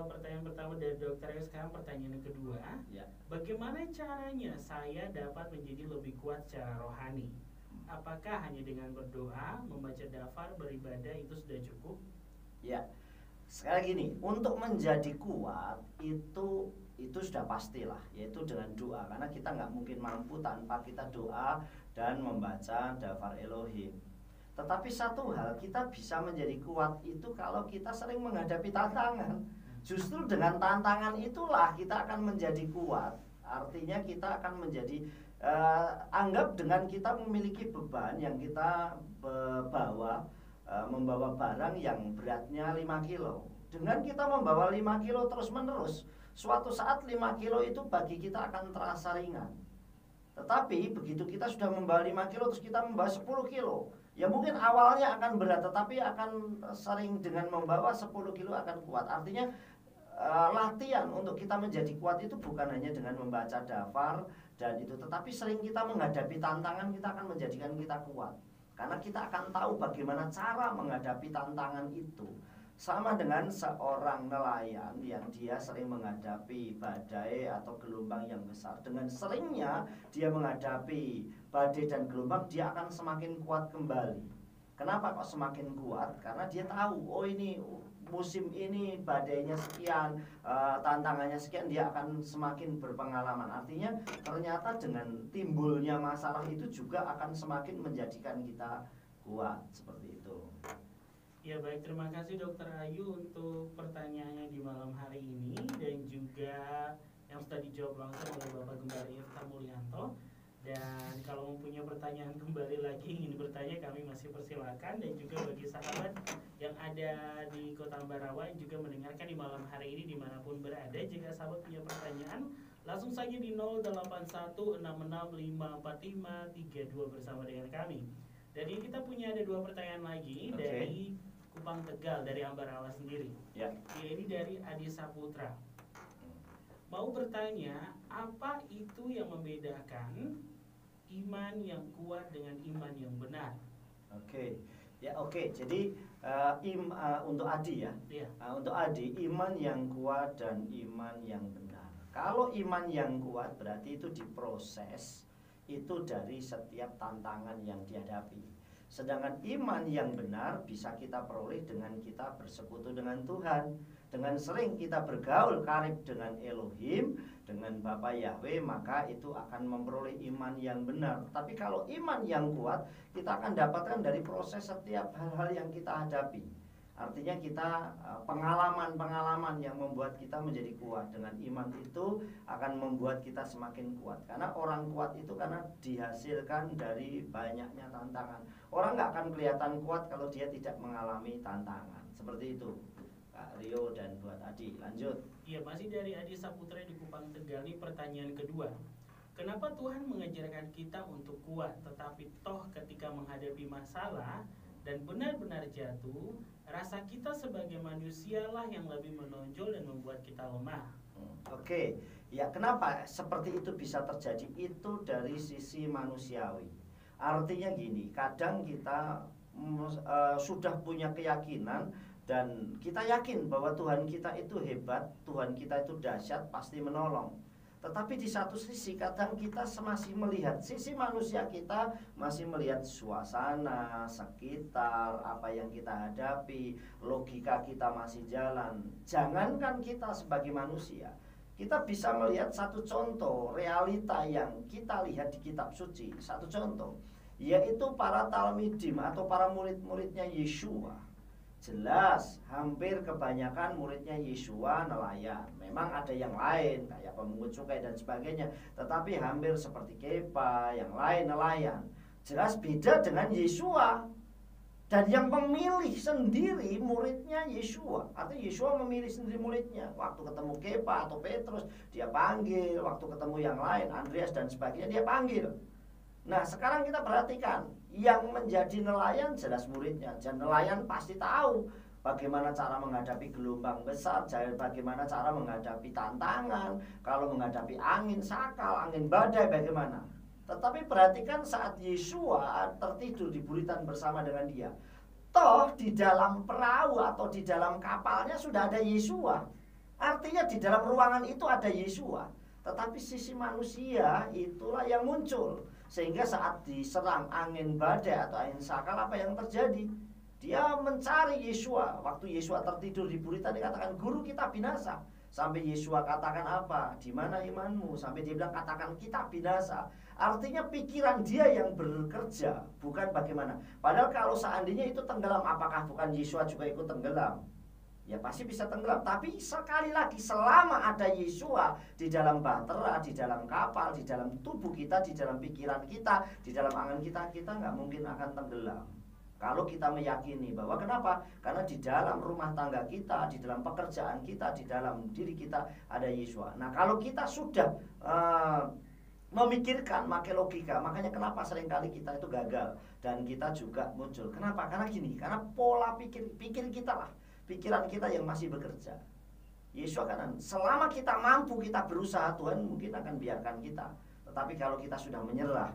S1: pertanyaan pertama dari dokter. Sekarang pertanyaan yang kedua,
S2: Ya.
S1: Bagaimana caranya saya dapat menjadi lebih kuat secara rohani? Apakah hanya dengan berdoa, membaca daftar, beribadah itu sudah cukup?
S2: Ya, sekali lagi nih, untuk menjadi kuat itu sudah pastilah, yaitu dengan doa. Karena kita nggak mungkin mampu tanpa kita doa dan membaca daftar Elohim. Tetapi satu hal, kita bisa menjadi kuat itu kalau kita sering menghadapi tantangan. Justru dengan tantangan itulah kita akan menjadi kuat. Artinya kita akan menjadi anggap dengan kita memiliki beban yang kita bawa, membawa barang yang beratnya 5 kilo. Dengan kita membawa 5 kilo terus menerus, suatu saat 5 kilo itu bagi kita akan terasa ringan. Tetapi begitu kita sudah membawa 5 kilo terus kita membawa 10 kilo, ya mungkin awalnya akan berat, tetapi akan sering dengan membawa 10 kilo akan kuat. Artinya latihan untuk kita menjadi kuat itu bukan hanya dengan membaca daftar dan itu, tetapi sering kita menghadapi tantangan, kita akan menjadikan kita kuat. Karena kita akan tahu bagaimana cara menghadapi tantangan itu. Sama dengan seorang nelayan yang dia sering menghadapi badai atau gelombang yang besar. Dengan seringnya dia menghadapi badai dan gelombang, dia akan semakin kuat kembali. Kenapa kok semakin kuat? Karena dia tahu, oh ini musim ini badainya sekian, tantangannya sekian, dia akan semakin berpengalaman. Artinya ternyata dengan timbulnya masalah itu juga akan semakin menjadikan kita kuat. Seperti itu.
S1: Ya, baik, terima kasih Dokter Ayu untuk pertanyaannya di malam hari ini, dan juga yang sudah dijawab langsung oleh Bapak Gembala Yefta Mulyanto. Dan kalau mempunyai pertanyaan kembali lagi ingin bertanya, kami masih persilakan. Dan juga bagi sahabat yang ada di Kota Ambarawa yang juga mendengarkan di malam hari ini dimanapun berada, jika sahabat punya pertanyaan, langsung saja di 0816654532 bersama dengan kami. Jadi kita punya ada 2 pertanyaan lagi dari Kupang Tegal, dari Ambarawa sendiri.
S2: Ya.
S1: Ini dari Adi Saputra. Mau bertanya, apa itu yang membedakan iman yang kuat dengan iman yang benar?
S2: Oke. Ya, oke. Jadi untuk Adi ya.
S1: Iya.
S2: Untuk Adi, iman yang kuat dan iman yang benar. Kalau iman yang kuat berarti itu diproses itu dari setiap tantangan yang dihadapi. Sedangkan iman yang benar bisa kita peroleh dengan kita bersekutu dengan Tuhan. Dengan sering kita bergaul karib dengan Elohim, dengan Bapa Yahweh, maka itu akan memperoleh iman yang benar. Tapi kalau iman yang kuat, kita akan dapatkan dari proses setiap hal-hal yang kita hadapi. Artinya kita pengalaman-pengalaman yang membuat kita menjadi kuat. Dengan iman itu akan membuat kita semakin kuat. Karena orang kuat itu karena dihasilkan dari banyaknya tantangan. Orang nggak akan kelihatan kuat kalau dia tidak mengalami tantangan. Seperti itu, Kak Rio dan buat Adi. Lanjut.
S1: Iya, masih dari Adi Saputra di Kupang Tegal. Ini pertanyaan kedua. Kenapa Tuhan mengajarkan kita untuk kuat, tetapi toh ketika menghadapi masalah dan benar-benar jatuh, rasa kita sebagai manusia lah yang lebih menonjol dan membuat kita lemah?
S2: Oke, ya kenapa seperti itu bisa terjadi? Itu dari sisi manusiawi. Artinya gini, kadang kita sudah punya keyakinan dan kita yakin bahwa Tuhan kita itu hebat, Tuhan kita itu dahsyat, pasti menolong. Tetapi di satu sisi kadang kita masih melihat sisi manusia, kita masih melihat suasana sekitar, apa yang kita hadapi, logika kita masih jalan. Jangankan kita sebagai manusia, kita bisa melihat satu contoh realita yang kita lihat di kitab suci. Satu contoh, yaitu para talmidim atau para murid-muridnya Yeshua. Jelas hampir kebanyakan muridnya Yeshua nelayan. Memang ada yang lain kayak pemungut cukai dan sebagainya, tetapi hampir seperti Kepa, yang lain nelayan. Jelas beda dengan Yeshua. Dan yang memilih sendiri muridnya Yeshua. Artinya Yeshua memilih sendiri muridnya. Waktu ketemu Kepa atau Petrus, dia panggil. Waktu ketemu yang lain, Andreas dan sebagainya, dia panggil. Nah sekarang kita perhatikan, yang menjadi nelayan jelas muridnya. Dan nelayan pasti tahu bagaimana cara menghadapi gelombang besar, bagaimana cara menghadapi tantangan, kalau menghadapi angin sakal, angin badai bagaimana. Tetapi perhatikan saat Yeshua tertidur di buritan bersama dengan dia, toh di dalam perahu atau di dalam kapalnya sudah ada Yeshua. Artinya di dalam ruangan itu ada Yeshua. Tetapi sisi manusia itulah yang muncul. Sehingga saat diserang angin badai atau angin sakal, apa yang terjadi? Dia mencari Yeshua. Waktu Yeshua tertidur di buritan, dikatakan, guru kita binasa. Sampai Yeshua katakan apa? Di mana imanmu? Sampai dia bilang, katakan kita binasa. Artinya pikiran dia yang bekerja, bukan bagaimana. Padahal kalau seandainya itu tenggelam, apakah bukan Yeshua juga ikut tenggelam? Ya pasti bisa tenggelam. Tapi sekali lagi, selama ada Yeshua di dalam bahtera, di dalam kapal, di dalam tubuh kita, di dalam pikiran kita, di dalam angan kita, kita nggak mungkin akan tenggelam. Kalau kita meyakini bahwa kenapa? Karena di dalam rumah tangga kita, di dalam pekerjaan kita, di dalam diri kita ada Yeshua. Nah kalau kita sudah memikirkan, pakai logika, makanya kenapa seringkali kita itu gagal dan kita juga muncul. Kenapa? Karena gini, karena pola pikir kita lah, pikiran kita yang masih bekerja. Yeshua kan, selama kita mampu, kita berusaha, Tuhan mungkin akan biarkan kita. Tetapi kalau kita sudah menyerah,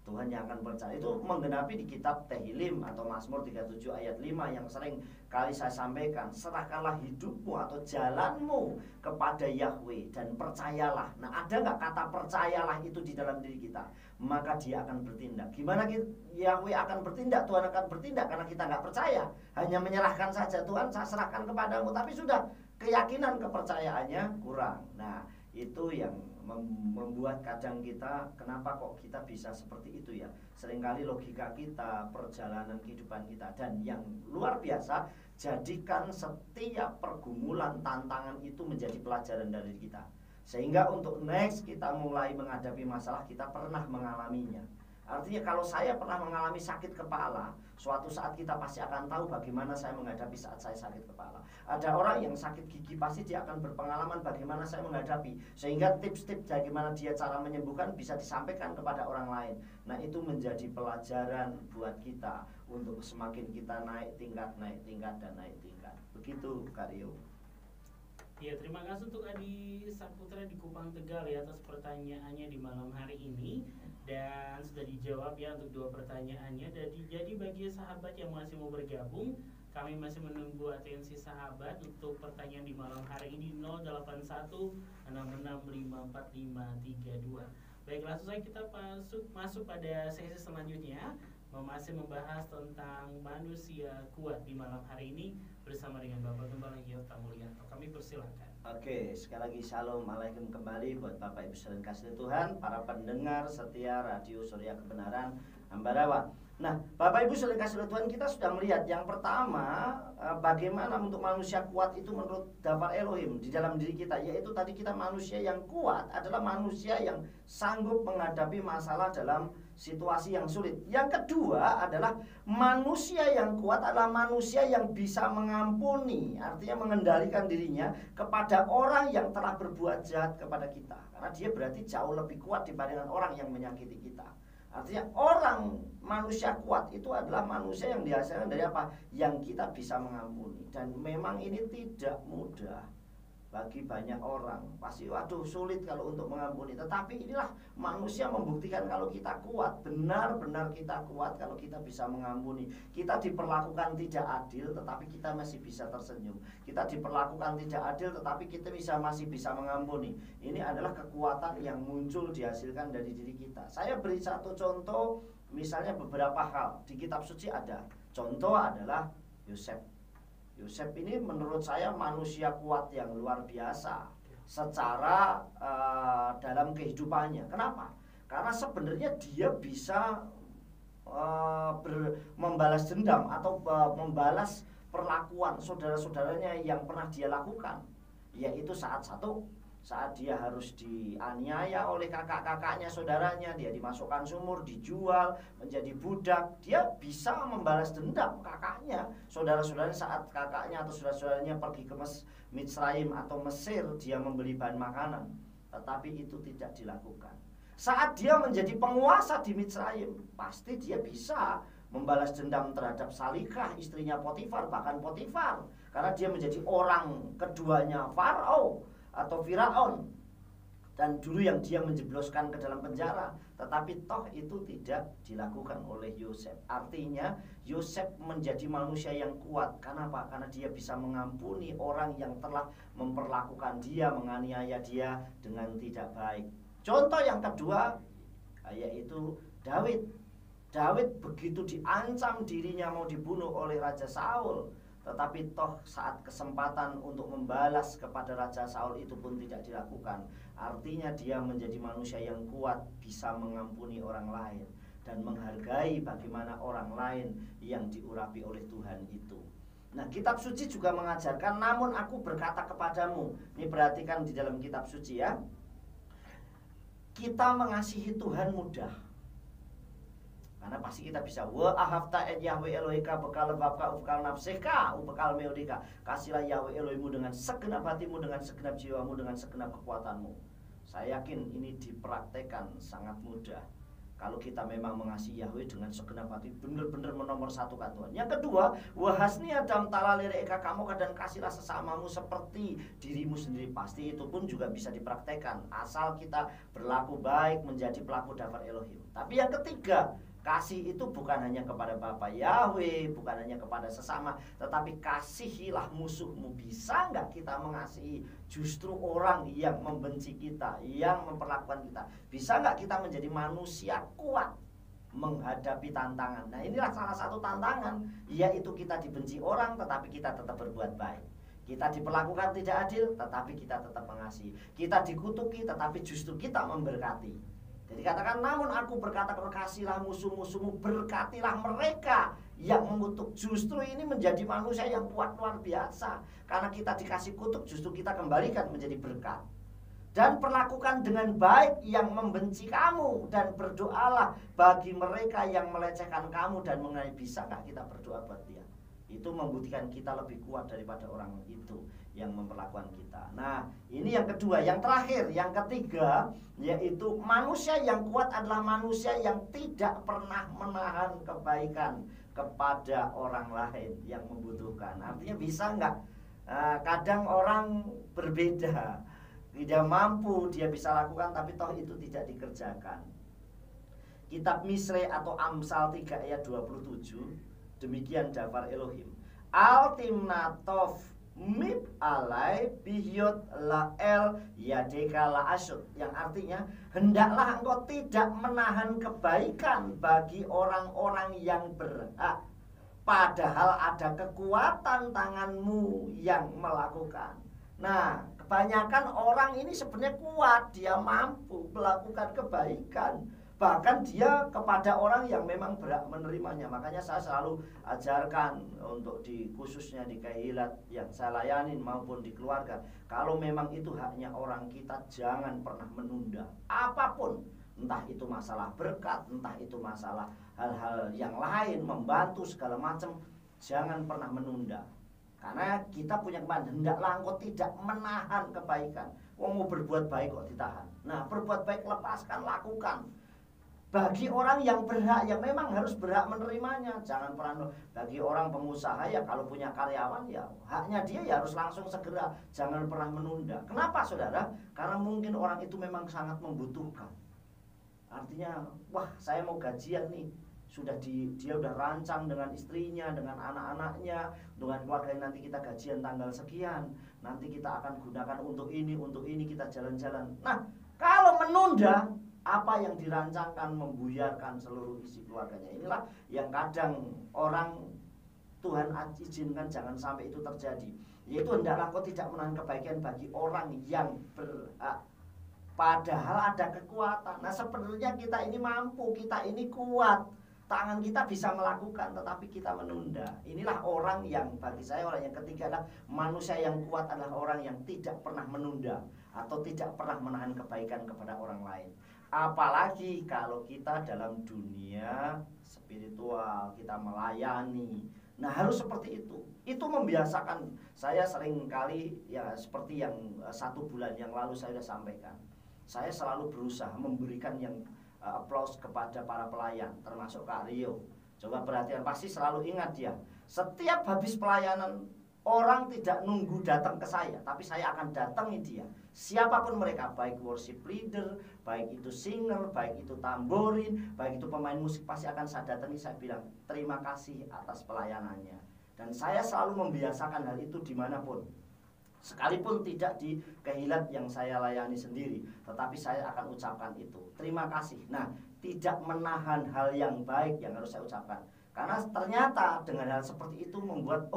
S2: Tuhan yang akan percaya. Itu menggenapi di kitab Tehillim atau Mazmur 37 ayat 5 yang sering kali saya sampaikan. Serahkanlah hidupmu atau jalanmu kepada Yahweh dan percayalah. Nah ada nggak kata percayalah itu di dalam diri kita? Maka dia akan bertindak. Gimana Yahweh akan bertindak? Tuhan akan bertindak karena kita nggak percaya. Hanya menyerahkan saja, Tuhan saya serahkan kepadamu. Tapi sudah keyakinan kepercayaannya kurang. Nah itu yang membuat kadang kita, kenapa kok kita bisa seperti itu ya. Seringkali logika kita, perjalanan kehidupan kita. Dan yang luar biasa, jadikan setiap pergumulan, tantangan itu menjadi pelajaran dari kita. Sehingga untuk next kita mulai menghadapi masalah, kita pernah mengalaminya. Artinya kalau saya pernah mengalami sakit kepala, suatu saat kita pasti akan tahu bagaimana saya menghadapi saat saya sakit kepala. Ada orang yang sakit gigi, pasti dia akan berpengalaman bagaimana saya menghadapi. Sehingga tips-tips bagaimana dia cara menyembuhkan bisa disampaikan kepada orang lain. Nah itu menjadi pelajaran buat kita untuk semakin kita naik tingkat, dan naik tingkat. Begitu Kak Rio.
S1: Ya, terima kasih untuk Adi Saputra di Kupang Tegal ya atas pertanyaannya di malam hari ini. Dan sudah dijawab ya untuk dua pertanyaannya. Jadi bagi sahabat yang masih mau bergabung, kami masih menunggu atensi sahabat untuk pertanyaan di malam hari ini 08166554532. Baik, langsung saja kita masuk pada sesi selanjutnya. masih membahas tentang manusia kuat di malam hari ini bersama dengan Bapak Gembala Yota Mulyanto. Kami persilakan.
S2: Oke, sekali lagi shalom alaikum kembali buat Bapak Ibu sekalian kasih Tuhan, para pendengar setia Radio Surya Kebenaran Ambarawa. Nah, Bapak Ibu sekalian kasih Tuhan, kita sudah melihat yang pertama, bagaimana untuk manusia kuat itu menurut Dafar Elohim di dalam diri kita, yaitu tadi kita manusia yang kuat adalah manusia yang sanggup menghadapi masalah dalam situasi yang sulit. Yang kedua adalah manusia yang kuat adalah manusia yang bisa mengampuni, artinya mengendalikan dirinya kepada orang yang telah berbuat jahat kepada kita. Karena dia berarti jauh lebih kuat dibandingkan orang yang menyakiti kita. Artinya orang manusia kuat itu adalah manusia yang dihasilkan dari apa? Yang kita bisa mengampuni. Dan memang ini tidak mudah bagi banyak orang. Pasti waduh sulit kalau untuk mengampuni. Tetapi inilah manusia membuktikan kalau kita kuat. Benar-benar kita kuat kalau kita bisa mengampuni. Kita diperlakukan tidak adil tetapi kita masih bisa tersenyum. Kita diperlakukan tidak adil tetapi kita masih bisa mengampuni. Ini adalah kekuatan yang muncul dihasilkan dari diri kita. Saya beri satu contoh, misalnya beberapa hal di kitab suci ada. Contoh adalah Yosef. Yosef ini menurut saya manusia kuat yang luar biasa secara dalam kehidupannya. Kenapa? Karena sebenarnya dia bisa membalas dendam atau membalas perlakuan saudara-saudaranya yang pernah dia lakukan. Yaitu saat dia harus dianiaya oleh kakak-kakaknya, saudaranya, dia dimasukkan sumur, dijual, menjadi budak. Dia bisa membalas dendam kakaknya, saudara-saudaranya saat kakaknya atau saudara-saudaranya pergi ke Mitsraim atau Mesir, dia membeli bahan makanan. Tetapi itu tidak dilakukan. Saat dia menjadi penguasa di Mitsraim, pasti dia bisa membalas dendam terhadap Salikah, istrinya Potifar, bahkan Potifar. Karena dia menjadi orang keduanya Farao atau Firaun, dan dulu yang dia menjebloskan ke dalam penjara. Tetapi toh itu tidak dilakukan oleh Yosef. Artinya Yosef menjadi manusia yang kuat. Kenapa? Karena dia bisa mengampuni orang yang telah memperlakukan dia, menganiaya dia dengan tidak baik. Contoh yang kedua yaitu Daud. Daud begitu diancam dirinya mau dibunuh oleh Raja Saul, tetapi toh saat kesempatan untuk membalas kepada Raja Saul itu pun tidak dilakukan. Artinya dia menjadi manusia yang kuat, bisa mengampuni orang lain dan menghargai bagaimana orang lain yang diurapi oleh Tuhan itu. Nah, kitab suci juga mengajarkan, namun aku berkata kepadamu. Ini perhatikan di dalam kitab suci ya. Kita mengasihi Tuhan mudah. Karena pasti kita bisa wa ahafta et Yahweh Elohika bekal babka ufkal nafseka ubekal meodika. Kasihlah Yahweh Elohimmu dengan segenap hatimu, dengan segenap jiwamu, dengan segenap kekuatanmu. Saya yakin ini dipraktekkan sangat mudah kalau kita memang mengasihi Yahweh dengan segenap hati, benar-benar menomorsatukan Tuhan. Yang kedua, wahasni adam talalireka kamu dan kasihlah sesamamu seperti dirimu sendiri. Pasti itu pun juga bisa dipraktekkan asal kita berlaku baik, menjadi pelaku Dafar Elohim. Tapi yang ketiga, kasih itu bukan hanya kepada Bapa Yahweh, bukan hanya kepada sesama, tetapi kasihilah musuhmu. Bisa nggak kita mengasihi justru orang yang membenci kita, yang memperlakukan kita? Bisa nggak kita menjadi manusia kuat menghadapi tantangan? Nah, inilah salah satu tantangan, yaitu kita dibenci orang tetapi kita tetap berbuat baik. Kita diperlakukan tidak adil tetapi kita tetap mengasihi. Kita dikutuki tetapi justru kita memberkati. Jadi katakan, namun aku berkata, kasihlah musuh-musuhmu, berkatilah mereka yang mengutuk. Justru ini menjadi manusia yang kuat luar biasa. Karena kita dikasih kutuk, justru kita kembalikan menjadi berkat. Dan perlakukan dengan baik yang membenci kamu, dan berdoalah bagi mereka yang melecehkan kamu dan mengenai. Bisa gak kita berdoa buat dia? Itu membuktikan kita lebih kuat daripada orang itu yang memperlakukan kita. Nah, ini yang kedua. Yang terakhir, yang ketiga, yaitu manusia yang kuat adalah manusia yang tidak pernah menahan kebaikan kepada orang lain yang membutuhkan. Artinya bisa nggak? Kadang orang berbeda, tidak mampu dia bisa lakukan, tapi toh itu tidak dikerjakan. Kitab Misre atau Amsal 3 ayat 27, demikian Dafar Elohim. Al timnatov mib alai bihyot lael yadeka la asyut, yang artinya hendaklah engkau tidak menahan kebaikan bagi orang-orang yang berhak, padahal ada kekuatan tanganmu yang melakukan. Nah, kebanyakan orang ini sebenarnya kuat, dia mampu melakukan kebaikan, bahkan dia kepada orang yang memang berhak menerimanya. Makanya saya selalu ajarkan untuk khususnya di kehilat yang saya layani maupun di keluarga, kalau memang itu haknya orang, kita jangan pernah menunda apapun, entah itu masalah berkat, entah itu masalah hal-hal yang lain, membantu segala macam, jangan pernah menunda. Karena kita punya kemampuan, hendaklah engkau tidak menahan kebaikan. Mau berbuat baik kok ditahan. Nah, berbuat baik lepaskan, lakukan. Bagi orang yang berhak, yang memang harus berhak menerimanya. Jangan pernah, bagi orang pengusaha ya kalau punya karyawan ya haknya dia ya harus langsung segera. Jangan pernah menunda. Kenapa saudara? Karena mungkin orang itu memang sangat membutuhkan. Artinya, wah saya mau gajian nih. Dia udah rancang dengan istrinya, dengan anak-anaknya, dengan keluarga, nanti kita gajian tanggal sekian, nanti kita akan gunakan untuk ini kita jalan-jalan. Nah, kalau menunda, apa yang dirancangkan membuyarkan seluruh isi keluarganya. Inilah yang kadang orang Tuhan izinkan jangan sampai itu terjadi. Yaitu hendaklah kau tidak menahan kebaikan bagi orang yang berhak, padahal ada kekuatan. Nah, sebenarnya kita ini mampu, kita ini kuat, tangan kita bisa melakukan, tetapi kita menunda. Inilah orang yang, bagi saya orang yang ketiga adalah manusia yang kuat adalah orang yang tidak pernah menunda atau tidak pernah menahan kebaikan kepada orang lain. Apalagi kalau kita dalam dunia spiritual, kita melayani. Nah, harus seperti itu. Itu membiasakan. Saya sering kali ya seperti yang 1 bulan yang lalu saya sudah sampaikan. Saya selalu berusaha memberikan yang aplaus kepada para pelayan, termasuk Kak Rio. Coba perhatian, pasti selalu ingat dia. Setiap habis pelayanan, orang tidak nunggu datang ke saya, tapi saya akan datangi dia. Siapapun mereka, baik worship leader, baik itu singer, baik itu tamborin, baik itu pemain musik, pasti akan saya datangi. Saya bilang terima kasih atas pelayanannya. Dan saya selalu membiasakan hal itu dimanapun. Sekalipun tidak di kehilat yang saya layani sendiri, tetapi saya akan ucapkan itu, terima kasih. Nah, tidak menahan hal yang baik yang harus saya ucapkan. Karena ternyata dengan hal seperti itu membuat,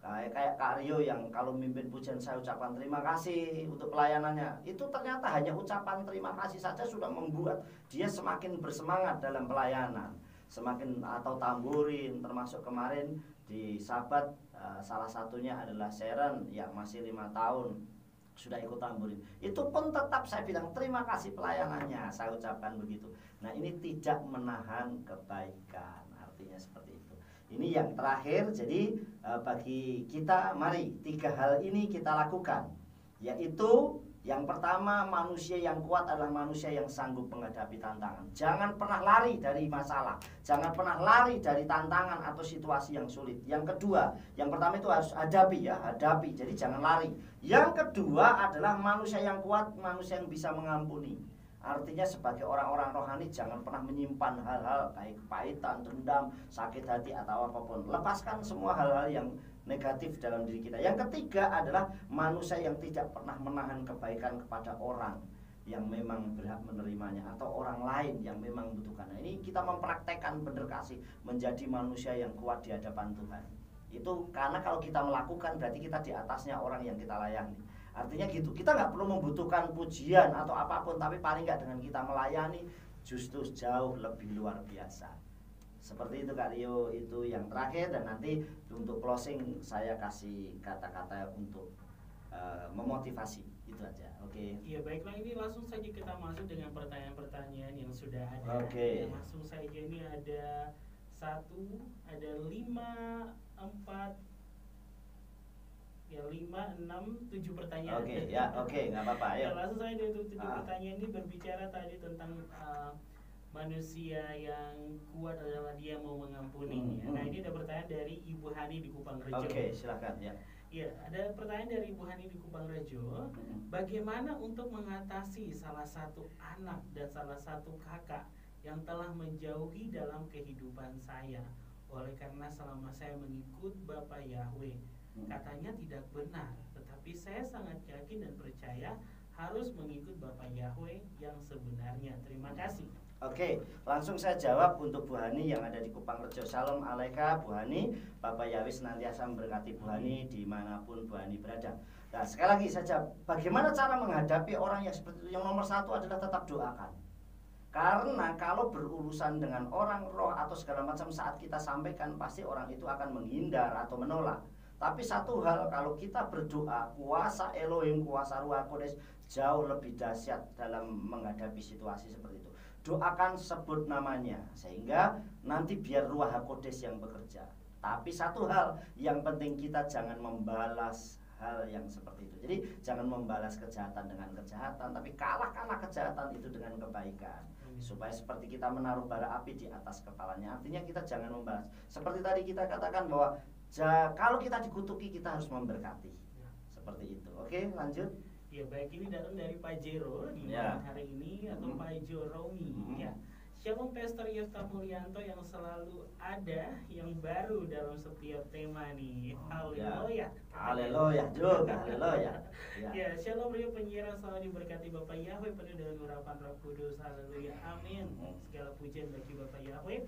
S2: kayak Kak Rio yang kalau mimpin pujian saya ucapkan terima kasih untuk pelayanannya. Itu ternyata hanya ucapan terima kasih saja sudah membuat dia semakin bersemangat dalam pelayanan. Semakin, atau tamborin, termasuk kemarin di Sabat, salah satunya adalah Sharon yang masih 5 tahun sudah ikut tamborin. Itu pun tetap saya bilang terima kasih pelayanannya, saya ucapkan begitu. Nah, ini tidak menahan kebaikan, artinya seperti itu. Ini yang terakhir. Jadi bagi kita, mari 3 hal ini kita lakukan. Yaitu yang pertama, manusia yang kuat adalah manusia yang sanggup menghadapi tantangan. Jangan pernah lari dari masalah, jangan pernah lari dari tantangan atau situasi yang sulit. Yang kedua, yang pertama itu harus hadapi ya, hadapi. Jadi jangan lari. Yang kedua adalah manusia yang kuat, manusia yang bisa mengampuni. Artinya sebagai orang-orang rohani jangan pernah menyimpan hal-hal baik kepahitan, dendam, sakit hati atau apapun. Lepaskan semua hal-hal yang negatif dalam diri kita. Yang ketiga adalah manusia yang tidak pernah menahan kebaikan kepada orang yang memang berhak menerimanya atau orang lain yang memang membutuhkan. Nah, ini kita mempraktekkan benar kasih menjadi manusia yang kuat di hadapan Tuhan. Itu karena kalau kita melakukan berarti kita di atasnya orang yang kita layani. Artinya gitu, kita nggak perlu membutuhkan pujian atau apapun, tapi paling nggak dengan kita melayani justru jauh lebih luar biasa. Seperti itu Kak Rio, itu yang terakhir. Dan nanti untuk closing saya kasih kata-kata untuk memotivasi. Itu aja, oke.
S1: Iya, baiklah, ini langsung saja kita masuk dengan pertanyaan-pertanyaan yang sudah ada.
S2: Oke.
S1: Langsung saja, ini ada 1, ada 5, 4, ya 5, 6, 7 pertanyaan.
S2: Oke, ya, oke, nggak apa-apa, ayo.
S1: Ya, langsung saja untuk 7 pertanyaan ini berbicara tadi tentang manusia yang kuat adalah dia mau mengampuni. Nah, ini ada pertanyaan dari Ibu Hani di Kupang Rejo.
S2: Oke, silakan ya.
S1: Iya, ada pertanyaan dari Ibu Hani di Kupang Rejo. Bagaimana untuk mengatasi salah satu anak dan salah satu kakak yang telah menjauhi dalam kehidupan saya oleh karena selama saya mengikut Bapak Yahweh, Katanya tidak benar, tetapi saya sangat yakin dan percaya harus mengikut Bapak Yahweh yang sebenarnya. Terima kasih.
S2: Oke, langsung saya jawab untuk Bu Hani yang ada di Kupang Rejo. Shalom Aleika Bu Hani, Bapak Yahweh senantiasa memberkati Bu Hani dimanapun Bu Hani berada. Nah, sekali lagi saja, bagaimana cara menghadapi orang yang seperti itu? Yang nomor satu adalah tetap doakan. Karena kalau berurusan dengan orang roh atau segala macam saat kita sampaikan, pasti orang itu akan menghindar atau menolak. Tapi satu hal, kalau kita berdoa, kuasa Elohim, kuasa Ruach Kodes jauh lebih dahsyat dalam menghadapi situasi seperti itu. Doakan, sebut namanya, sehingga nanti biar Ruach Kodes yang bekerja. Tapi satu hal yang penting, kita jangan membalas hal yang seperti itu. Jadi jangan membalas kejahatan dengan kejahatan, tapi kalahkanlah kejahatan itu dengan kebaikan. Supaya seperti kita menaruh bara api di atas kepalanya. Artinya kita jangan membalas. Seperti tadi kita katakan bahwa kalau kita dikutuki, kita harus memberkati. Seperti itu. Oke, lanjut.
S1: Ya, baik, ini datang dari Pak Jero di malam hari ini, atau Pak Joromi. Ya. Shalom Pastor Yefta Mulyanto yang selalu ada, yang baru dalam setiap tema nih. Haleluya.
S2: Haleluya juga, haleluya.
S1: Ya, shalom Rio penyiaran selalu diberkati Bapak Yahweh penuh dengan urapan Roh Kudus. Haleluya. Amin. Segala pujian bagi Bapak Yahweh.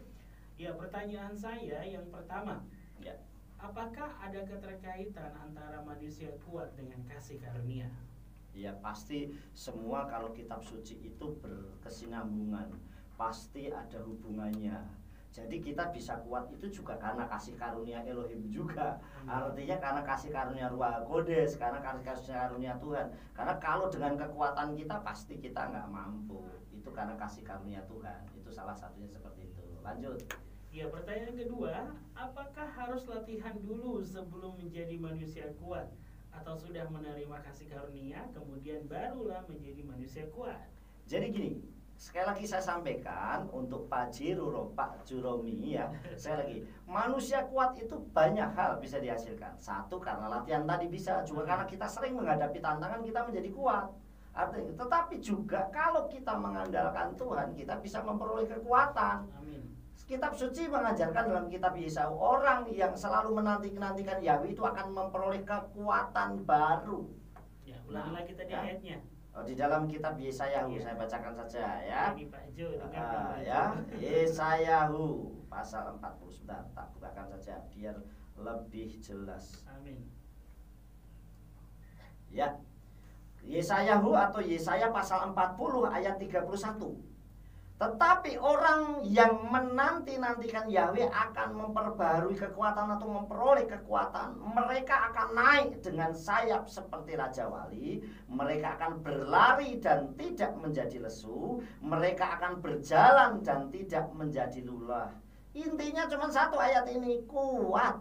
S1: Ya, pertanyaan saya yang pertama.
S2: Ya.
S1: Apakah ada keterkaitan antara manusia kuat dengan kasih karunia?
S2: Ya, pasti semua kalau kitab suci itu berkesinambungan. Pasti ada hubungannya. Jadi kita bisa kuat itu juga karena kasih karunia Elohim juga. Artinya karena kasih karunia Ruach Kodes, karena kasih karunia Tuhan. Karena kalau dengan kekuatan kita pasti kita nggak mampu. Itu karena kasih karunia Tuhan. Itu salah satunya seperti itu. Lanjut.
S1: Ya, pertanyaan kedua, apakah harus latihan dulu sebelum menjadi manusia kuat? Atau sudah menerima kasih karunia kemudian barulah menjadi manusia kuat?
S2: Jadi gini, sekali lagi saya sampaikan untuk Pak Juromi ya. Sekali lagi, manusia kuat itu banyak hal bisa dihasilkan. Satu, karena latihan tadi bisa. Juga karena kita sering menghadapi tantangan, kita menjadi kuat. Artinya, tetapi juga kalau kita mengandalkan Tuhan, kita bisa memperoleh kekuatan.
S1: Amin.
S2: Kitab suci mengajarkan dalam kitab Yesaya, orang yang selalu menantikan Yahweh itu akan memperoleh kekuatan baru.
S1: Ya, ulangi lagi tadi ayatnya.
S2: Di dalam kitab Yesayahu, saya bacakan saja ya.
S1: Ini Pak Jo,
S2: Ya, Yesayahu pasal 40. Sebentar, tak bukakan saja biar lebih jelas.
S1: Amin.
S2: Ya. Yesayahu atau Yesaya pasal 40 ayat 31. Tetapi orang yang menanti-nantikan Yahweh akan memperbarui kekuatan atau memperoleh kekuatan. Mereka akan naik dengan sayap seperti Raja Wali. Mereka akan berlari dan tidak menjadi lesu. Mereka akan berjalan dan tidak menjadi lelah. Intinya cuma satu ayat ini, kuat.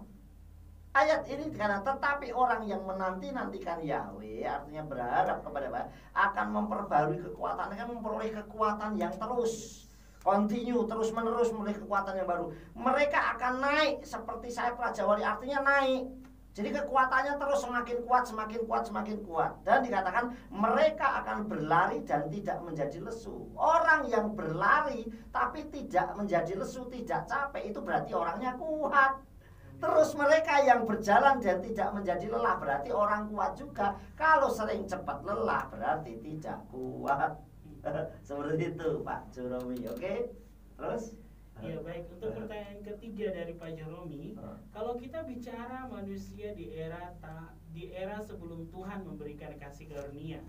S2: Ayat ini dikatakan, tetapi orang yang menanti-nantikan Yahweh, artinya berharap kepada Yahweh, akan memperbarui kekuatan, akan memperoleh kekuatan yang terus continue, terus menerus memperoleh kekuatan yang baru. Mereka akan naik seperti sayap Raja Wali, artinya naik. Jadi kekuatannya terus semakin kuat, semakin kuat, semakin kuat. Dan dikatakan mereka akan berlari dan tidak menjadi lesu. Orang yang berlari tapi tidak menjadi lesu, tidak capek, itu berarti orangnya kuat. Terus mereka yang berjalan dan tidak menjadi lelah, berarti orang kuat juga. Kalau sering cepat lelah, berarti tidak kuat. Seperti itu Pak Juromi, oke? Terus?
S1: Ya, baik, untuk pertanyaan ketiga dari Pak Juromi, kalau kita bicara manusia di era sebelum Tuhan memberikan kasih karunia,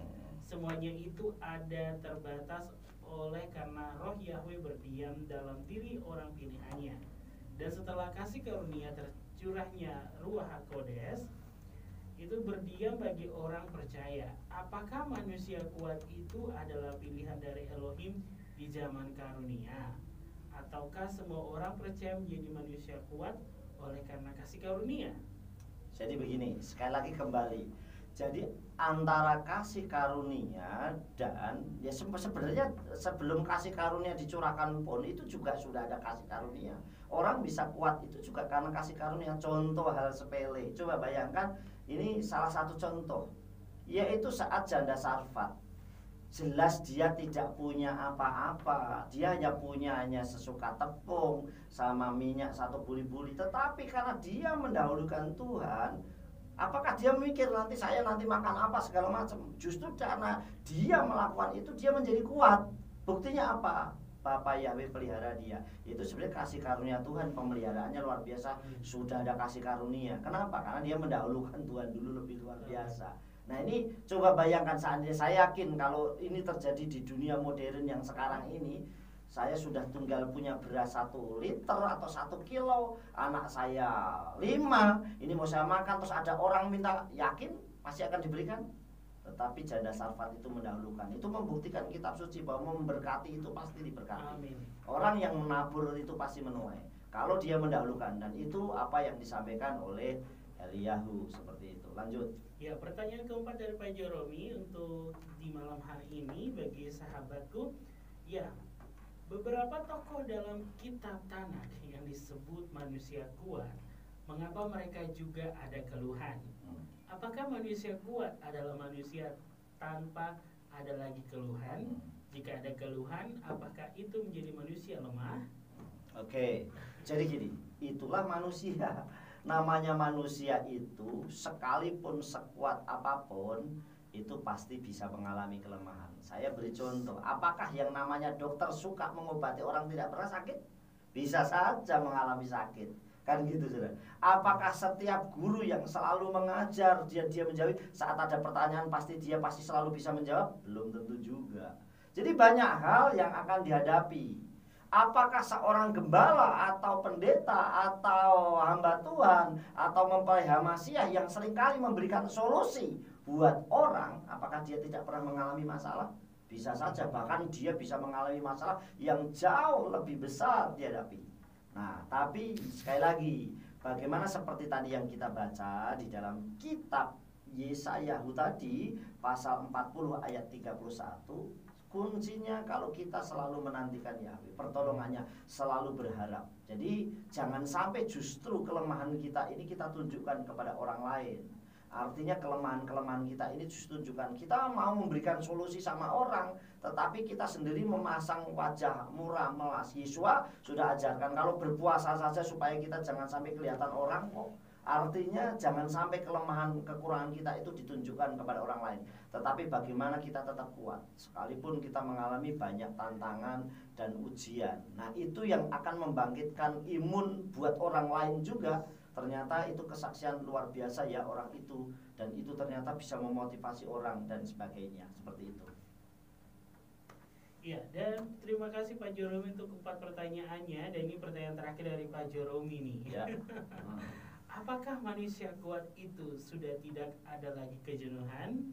S1: semuanya itu ada terbatas oleh karena roh Yahweh berdiam dalam diri orang pilihannya. Dan setelah kasih karunia tercurahnya Ruach Kodes itu berdiam bagi orang percaya. Apakah manusia kuat itu adalah pilihan dari Elohim di zaman karunia? Ataukah semua orang percaya menjadi manusia kuat oleh karena kasih karunia?
S2: Jadi begini, sekali lagi kembali. Jadi antara kasih karunia dan ya sebenarnya sebelum kasih karunia dicurahkan pun itu juga sudah ada kasih karunia. Orang bisa kuat itu juga karena kasih karunia. Contoh hal sepele, coba bayangkan, ini salah satu contoh, yaitu saat janda Sarfat. Jelas dia tidak punya apa-apa, dia hanya sesuka tepung sama minyak satu buli-buli. Tetapi karena dia mendahulukan Tuhan, Apakah dia mikir nanti saya nanti makan apa segala macam? Justru karena dia melakukan itu dia menjadi kuat. Buktinya apa? Bapak Yahweh pelihara dia. Itu sebenarnya kasih karunia Tuhan, pemeliharaannya luar biasa. Sudah ada kasih karunia. Kenapa? Karena dia mendahulukan Tuhan dulu, lebih luar biasa. Nah ini coba bayangkan, seandainya saya yakin kalau ini terjadi di dunia modern yang sekarang ini, saya sudah tunggal punya beras 1 liter atau 1 kilo, anak saya 5, ini mau saya makan, terus ada orang minta, yakin pasti akan diberikan. Tetapi janda Sarfat itu mendahulukan. Itu membuktikan kitab suci bahwa memberkati itu pasti diberkati.
S1: Amin.
S2: Orang yang menabur itu pasti menuai kalau dia mendahulukan. Dan itu apa yang disampaikan oleh Eliyahu, seperti itu. Lanjut.
S1: Ya, pertanyaan keempat dari Pak Joromi untuk di malam hari ini bagi sahabatku. Ya, beberapa tokoh dalam kitab Tanakh yang disebut manusia kuat, mengapa mereka juga ada keluhan? Apakah manusia kuat adalah manusia tanpa ada lagi keluhan? Jika ada keluhan, apakah itu menjadi manusia lemah?
S2: Oke, jadi gini, itulah manusia. Namanya manusia itu sekalipun sekuat apapun, itu pasti bisa mengalami kelemahan. Saya beri contoh, apakah yang namanya dokter suka mengobati orang tidak pernah sakit? Bisa saja mengalami sakit, kan gitu saudara. Apakah setiap guru yang selalu mengajar dia menjawab saat ada pertanyaan dia pasti selalu bisa menjawab? Belum tentu juga. Jadi banyak hal yang akan dihadapi. Apakah seorang gembala atau pendeta atau hamba Tuhan atau mempelai Masiah yang seringkali memberikan solusi buat orang, apakah dia tidak pernah mengalami masalah? Bisa saja, bahkan dia bisa mengalami masalah yang jauh lebih besar dihadapi. Nah, tapi sekali lagi, bagaimana seperti tadi yang kita baca di dalam kitab Yesayahu tadi, pasal 40 ayat 31, kuncinya kalau kita selalu menantikan Yahweh, pertolongannya, selalu berharap. Jadi jangan sampai justru kelemahan kita ini kita tunjukkan kepada orang lain. Artinya kelemahan-kelemahan kita ini justru tunjukkan kita mau memberikan solusi sama orang, tetapi kita sendiri memasang wajah murah melas. Yesua sudah ajarkan kalau berpuasa saja supaya kita jangan sampai kelihatan orang kok. Artinya jangan sampai kelemahan, kekurangan kita itu ditunjukkan kepada orang lain. Tetapi bagaimana kita tetap kuat sekalipun kita mengalami banyak tantangan dan ujian. Nah itu yang akan membangkitkan imun buat orang lain juga. Ternyata itu kesaksian luar biasa ya orang itu. Dan itu ternyata bisa memotivasi orang dan sebagainya. Seperti itu.
S1: Ya, dan terima kasih Pak Joromi untuk 4 pertanyaannya. Dan ini pertanyaan terakhir dari Pak Joromi nih
S2: Ya.
S1: Apakah manusia kuat itu sudah tidak ada lagi kejenuhan?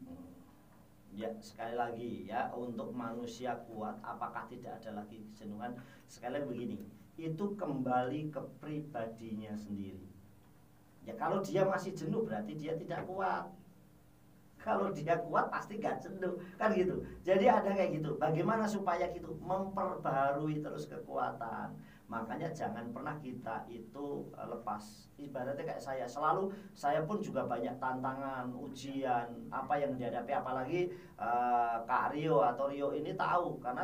S2: Ya, sekali lagi ya, untuk manusia kuat apakah tidak ada lagi kejenuhan? Sekali lagi begini, itu kembali ke pribadinya sendiri. Ya kalau dia masih jenuh berarti dia tidak kuat. Kalau dia kuat pasti gak jenuh, kan gitu. Jadi ada kayak gitu. Bagaimana supaya gitu memperbaharui terus kekuatan? Makanya jangan pernah kita itu lepas. Ibaratnya kayak saya pun juga banyak tantangan, ujian, apa yang dihadapi. Apalagi Kak Rio atau Rio ini tahu, karena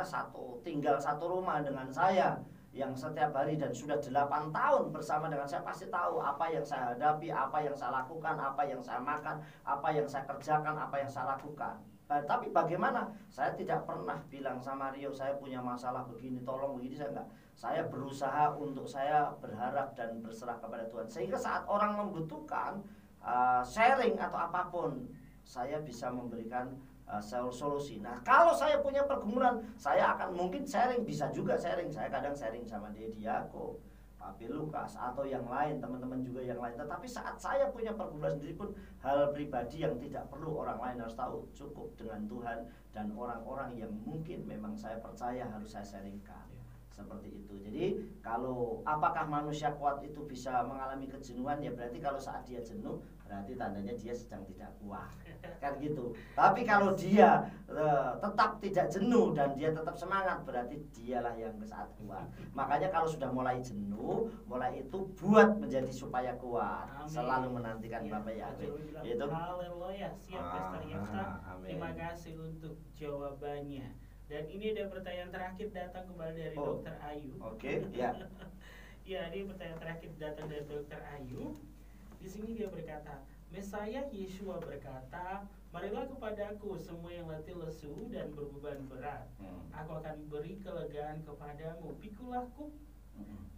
S2: tinggal satu rumah dengan saya, yang setiap hari dan sudah 8 tahun bersama dengan saya, pasti tahu apa yang saya hadapi, apa yang saya lakukan, apa yang saya makan, apa yang saya kerjakan, apa yang saya lakukan. Tapi bagaimana? Saya tidak pernah bilang sama Rio saya punya masalah begini, tolong begini, saya enggak. Saya berusaha untuk saya berharap dan berserah kepada Tuhan. Sehingga saat orang membutuhkan sharing atau apapun, saya bisa memberikan solusi. Nah, kalau saya punya pergumulan, saya akan mungkin sharing, bisa juga sharing. Saya kadang sharing sama Dedi Yako, Papi Lukas atau yang lain, teman-teman juga yang lain. Tetapi saat saya punya pergumulan sendiri pun, hal pribadi yang tidak perlu orang lain harus tahu, cukup dengan Tuhan dan orang-orang yang mungkin memang saya percaya harus saya sharingkan. Seperti itu. Jadi kalau apakah manusia kuat itu bisa mengalami kejenuhan, ya berarti kalau saat dia jenuh berarti tandanya dia sedang tidak kuat, kan gitu. Tapi kalau dia tetap tidak jenuh dan dia tetap semangat, berarti dialah yang saat kuat. Makanya kalau sudah mulai jenuh, mulai itu buat menjadi supaya kuat. Amin. Selalu menantikan ya, Bapak Yahweh. Itu.
S1: Haleluya. Siap Pastor Yefta. Terima kasih untuk jawabannya. Dan ini ada pertanyaan terakhir datang kembali dari Dr. Ayu.
S2: Oke, ya.
S1: Ya, ini pertanyaan terakhir datang dari Dr. Ayu. Di sini dia berkata, Mesaya Yeshua berkata, marilah kepadaku semua yang letih lesu dan berbeban berat. Aku akan beri kelegaan kepadamu. Pikulah kuk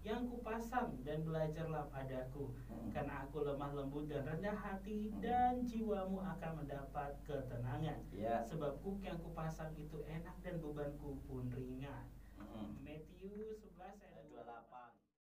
S1: yang kupasang dan belajarlah padaku, karena aku lemah lembut dan rendah hati, dan jiwamu akan mendapat ketenangan. Sebab kuk yang kupasang itu enak dan bebanku pun ringan. Matius 11 ayat 28.